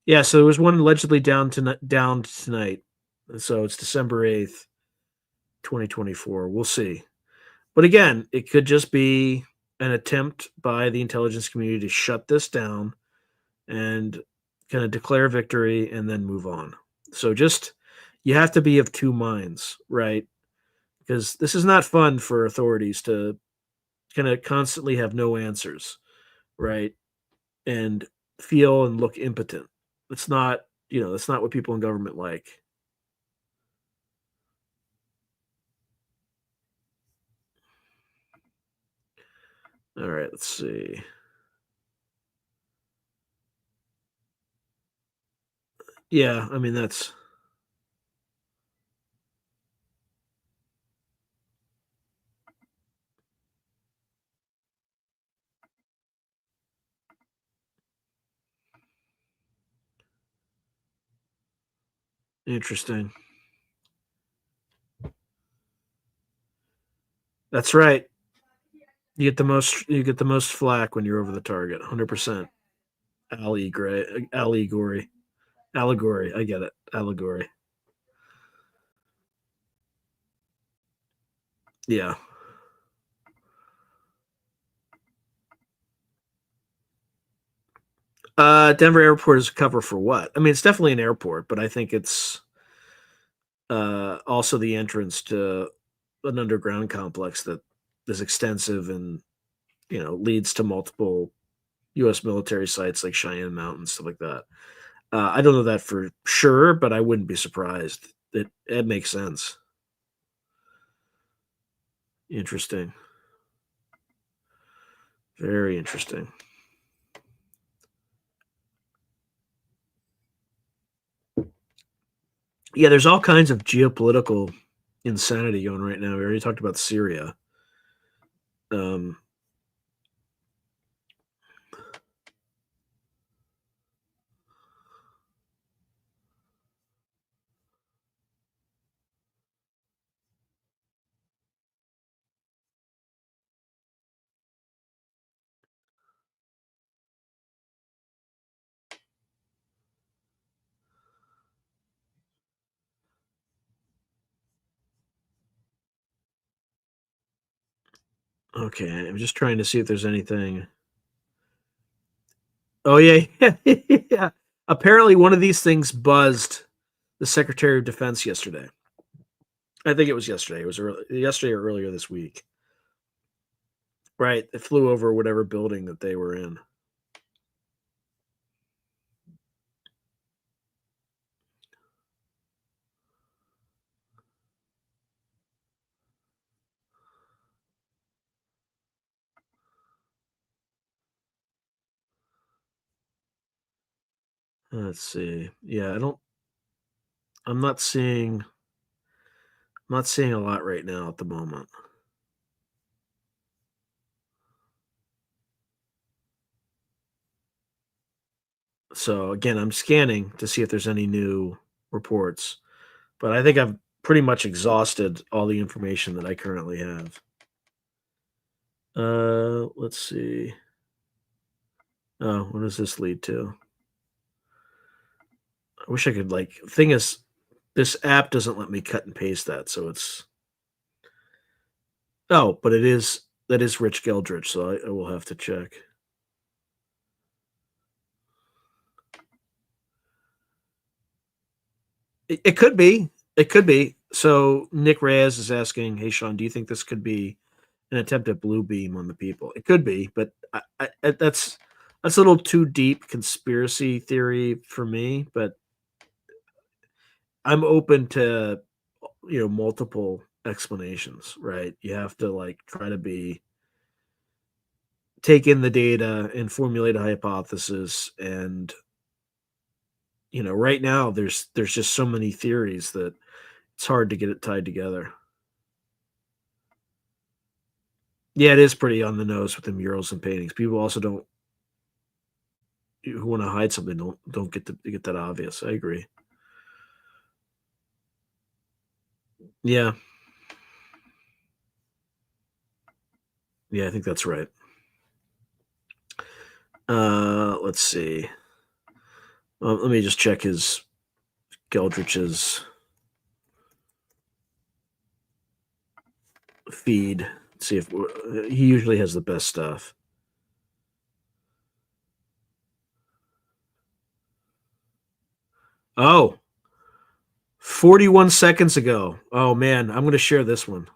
Yeah, so there was one allegedly down tonight. So it's December 8th, 2024. We'll see. But again, it could just be an attempt by the intelligence community to shut this down and kind of declare victory and then move on. So just you have to be of two minds, right? Because this is not fun for authorities to kind of constantly have no answers, right? And feel and look impotent. It's not, that's not what people in government like. All right, let's see. Yeah, I mean that's interesting. That's right. You get the most flack when you're over the target. 100%. Allegory. Allegory. I get it. Allegory. Yeah. Denver Airport is a cover for what? I mean, it's definitely an airport, but I think it's also the entrance to an underground complex that is extensive and leads to multiple U.S. military sites like Cheyenne Mountain, stuff like that. I don't know that for sure, but I wouldn't be surprised. It makes sense. Interesting. Very interesting. Yeah, there's all kinds of geopolitical insanity going right now. We already talked about Syria. Um, okay, I'm just trying to see if there's anything. Oh yeah, yeah. Apparently, one of these things buzzed the Secretary of Defense yesterday. I think it was yesterday. It was yesterday or earlier this week. Right, it flew over whatever building that they were in. Let's see. Yeah, I don't. I'm not seeing. I'm not seeing a lot right now at the moment. So again, I'm scanning to see if there's any new reports, but I think I've pretty much exhausted all the information that I currently have. Let's see. Oh, what does this lead to? I wish I could like. Thing is, this app doesn't let me cut and paste that, so it's. Oh, but it is that is Rich Geldrich, so I will have to check. It could be. It could be. So Nick Reyes is asking, "Hey Sean, do you think this could be an attempt at blue beam on the people?" It could be, but that's a little too deep conspiracy theory for me. But I'm open to multiple explanations. Right? You have to like try to be take in the data and formulate a hypothesis. And right now there's just so many theories that it's hard to get it tied together. Yeah, it is pretty on the nose with the murals and paintings. People also don't who want to hide something don't get that obvious. I agree. Yeah, yeah, I think that's right. Let's see. Let me just check his Geldrich's feed. See if he usually has the best stuff. Oh, 41 seconds ago. Oh man, I'm going to share this one.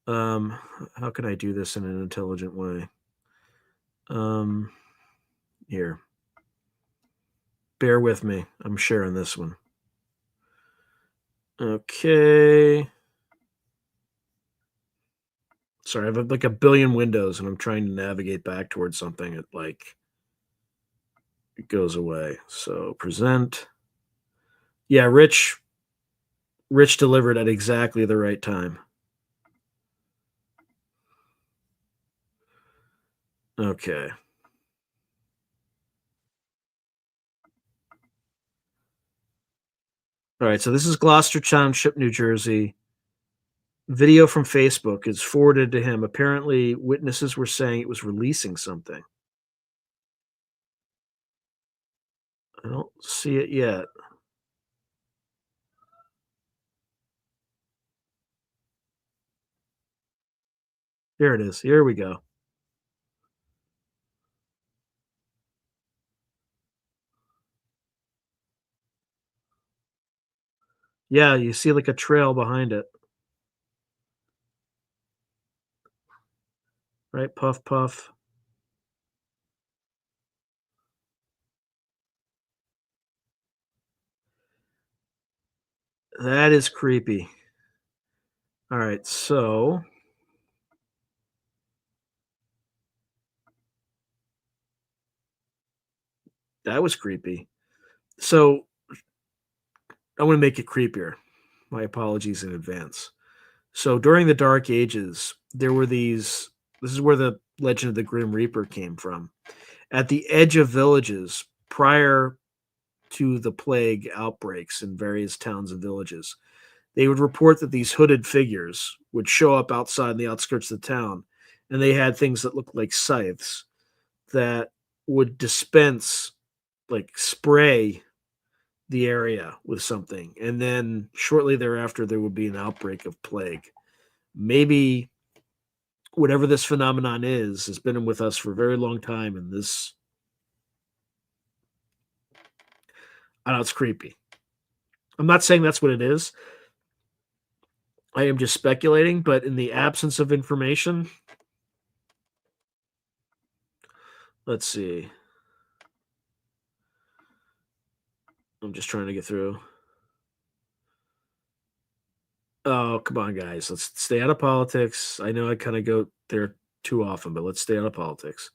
Um, how can I do this in an intelligent way? Um, here. Bear with me. I'm sharing this one. Okay. Sorry, I have like a billion windows and I'm trying to navigate back towards something. It goes away. So present. Yeah, Rich delivered at exactly the right time. Okay. All right. So this is Gloucester Township, New Jersey. Video from Facebook is forwarded to him. Apparently, witnesses were saying it was releasing something. I don't see it yet. Here it is. Here we go. Yeah, you see like a trail behind it, right? Puff, puff. That is creepy. All right. So that was creepy. So I want to make it creepier. My apologies in advance. So during the Dark Ages, there were these. This is where the legend of the Grim Reaper came from. At the edge of villages, prior to the plague outbreaks in various towns and villages, they would report that these hooded figures would show up outside the outskirts of the town, and they had things that looked like scythes that would dispense, like spray the area with something. And then shortly thereafter, there would be an outbreak of plague. Maybe whatever this phenomenon is has been with us for a very long time. And this, I know it's creepy. I'm not saying that's what it is. I am just speculating, but in the absence of information, let's see. I'm just trying to get through. Oh, come on, guys. Let's stay out of politics. I know I kind of go there too often, but let's stay out of politics.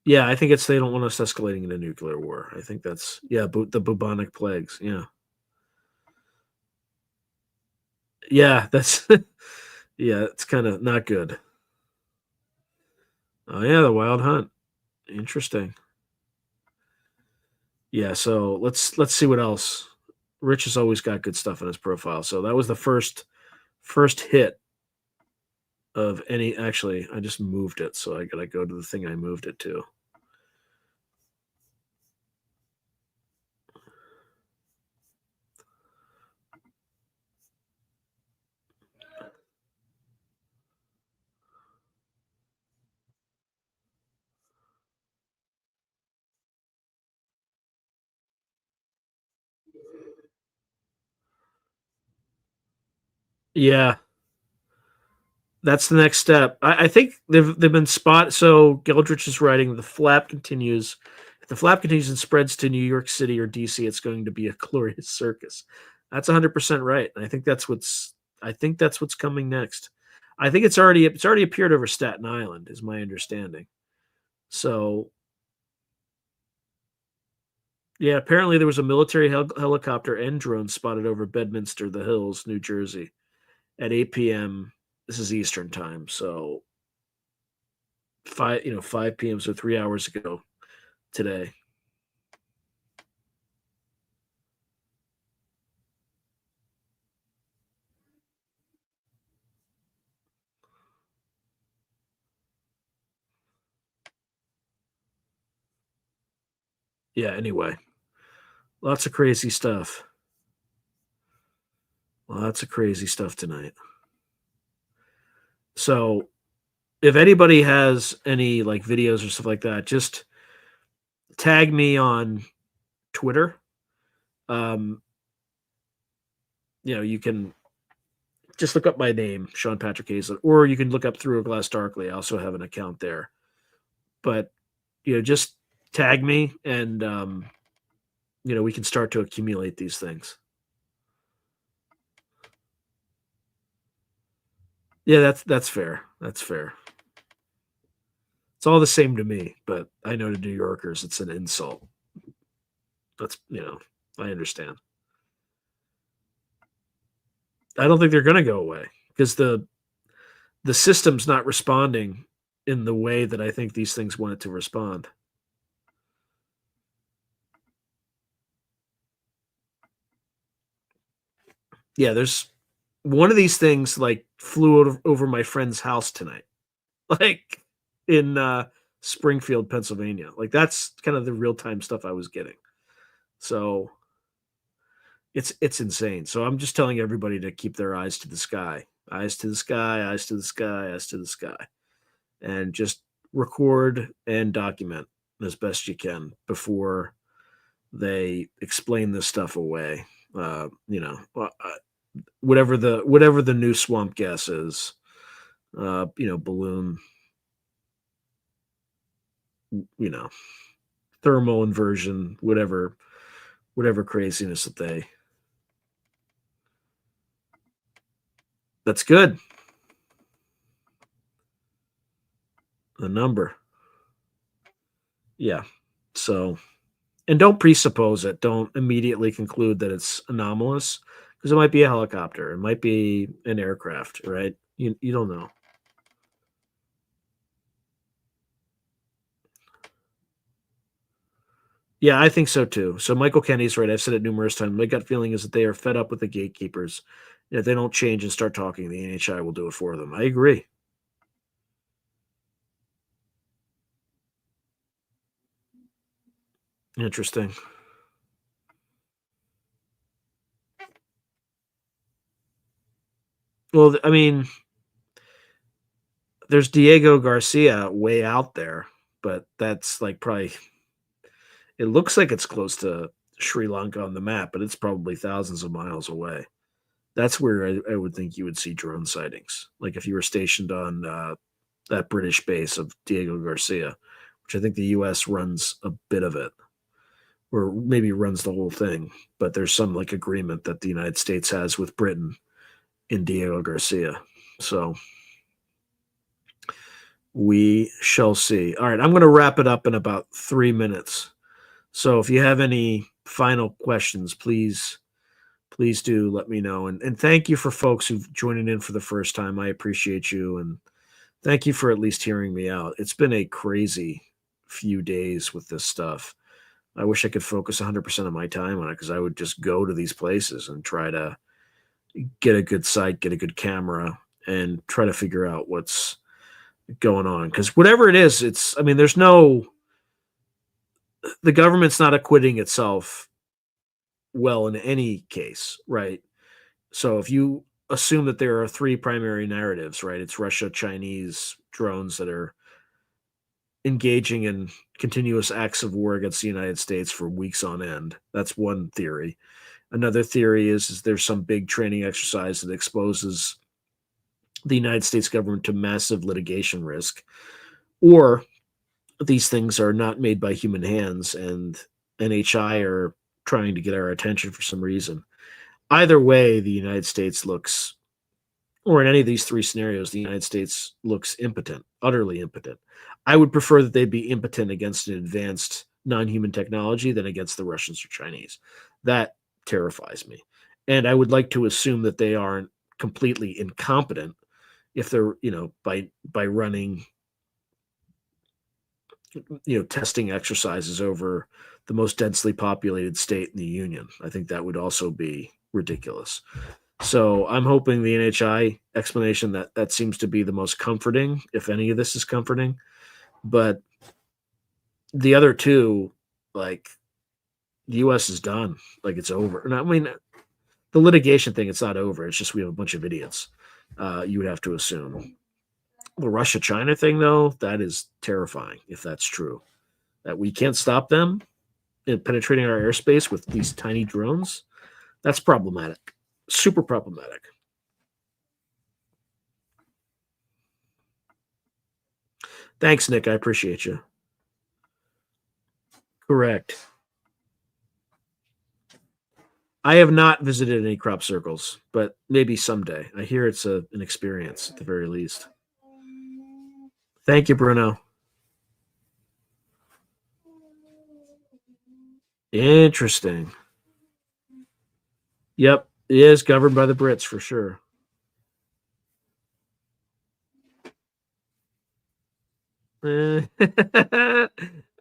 Yeah, I think it's they don't want us escalating into nuclear war. I think that's yeah, the bubonic plagues. Yeah, yeah, that's yeah, it's kind of not good. Oh yeah, the wild hunt. Interesting. Yeah, so let's see what else. Rich has always got good stuff in his profile. So that was the first hit of any. Actually, I just moved it, so I gotta go to the thing I moved it to. Yeah, that's the next step. I think they've been spot. So Geldrich is writing the flap continues. If the flap continues and spreads to New York City or DC, it's going to be a glorious circus. That's 100% right. And I think that's what's. I think that's what's coming next. I think it's already appeared over Staten Island, is my understanding. So yeah, apparently there was a military helicopter and drone spotted over Bedminster, the Hills, New Jersey, at 8 p.m. This is Eastern time, so 5 p.m. So 3 hours ago today. Yeah. Anyway, lots of crazy stuff. Lots of crazy stuff tonight. So if anybody has any like videos or stuff like that, just tag me on Twitter. Um, you can just look up my name, Sean Patrick Hazlett, or you can look up Through a Glass Darkly. I also have an account there. But just tag me, and we can start to accumulate these things. Yeah, that's fair. That's fair. It's all the same to me, but I know to New Yorkers it's an insult. That's I understand. I don't think they're going to go away because the system's not responding in the way that I think these things want it to respond. Yeah, there's one of these things like flew over my friend's house tonight, like in Springfield, Pennsylvania. Like that's kind of the real time stuff I was getting. So it's insane. So I'm just telling everybody to keep their eyes to the sky, eyes to the sky, eyes to the sky, eyes to the sky, and just record and document as best you can before they explain this stuff away. Whatever the new swamp gas is, balloon, you know, thermal inversion, whatever craziness that they. That's good. The number. Yeah. So And don't presuppose it. Don't immediately conclude that it's anomalous because it might be a helicopter. It might be an aircraft, right? You don't know. Yeah, I think so too. So Michael Kenny's right. I've said it numerous times. My gut feeling is that they are fed up with the gatekeepers. If they don't change and start talking, the NHI will do it for them. I agree. Interesting. Well, I mean, there's Diego Garcia way out there, but that's like probably it looks like it's close to Sri Lanka on the map, but it's probably thousands of miles away. That's where I would think you would see drone sightings. Like if you were stationed on that British base of Diego Garcia, which I think the U.S. runs a bit of it, or maybe runs the whole thing. But there's some like agreement that the United States has with Britain in Diego Garcia. So we shall see. All right, I'm going to wrap it up in about 3 minutes. So if you have any final questions, please do let me know. And thank you for folks who've joined in for the first time. I appreciate you. And thank you for at least hearing me out. It's been a crazy few days with this stuff. I wish I could focus 100% of my time on it because I would just go to these places and try to get a good site, get a good camera, and try to figure out what's going on. Because whatever it is, I mean, the government's not acquitting itself well in any case, right? So if you assume that there are three primary narratives, right? It's Russia, Chinese drones that are engaging in continuous acts of war against the United States for weeks on end. That's one theory. Another theory is there's some big training exercise that exposes the United States government to massive litigation risk, or these things are not made by human hands and NHI are trying to get our attention for some reason. Either way, the United States looks, or in any of these three scenarios, the United States looks impotent, utterly impotent. I would prefer that they be impotent against an advanced non-human technology than against the Russians or Chinese. That terrifies me. And I would like to assume that they aren't completely incompetent if they're, by running, testing exercises over the most densely populated state in the union. I think that would also be ridiculous. So I'm hoping the NHI explanation that seems to be the most comforting, if any of this is comforting. But the other two, like the U.S. is done, like it's over. And I mean, the litigation thing, it's not over. It's just we have a bunch of idiots. You would have to assume. The Russia China thing, though, that is terrifying if that's true. That we can't stop them in penetrating our airspace with these tiny drones. That's problematic. Super problematic. Thanks, Nick. I appreciate you. Correct. I have not visited any crop circles, but maybe someday. I hear it's an experience at the very least. Thank you, Bruno. Interesting. Yep, it is governed by the Brits for sure. Yeah,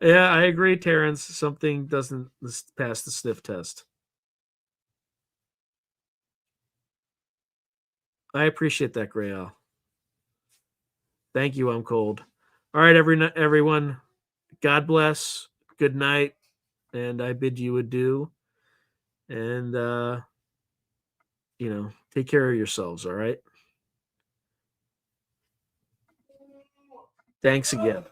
I agree, Terrence. Something doesn't pass the sniff test. I appreciate that, Grail. Thank you. I'm cold. All right, everyone. God bless. Good night, and I bid you adieu. And take care of yourselves. All right. Thanks again.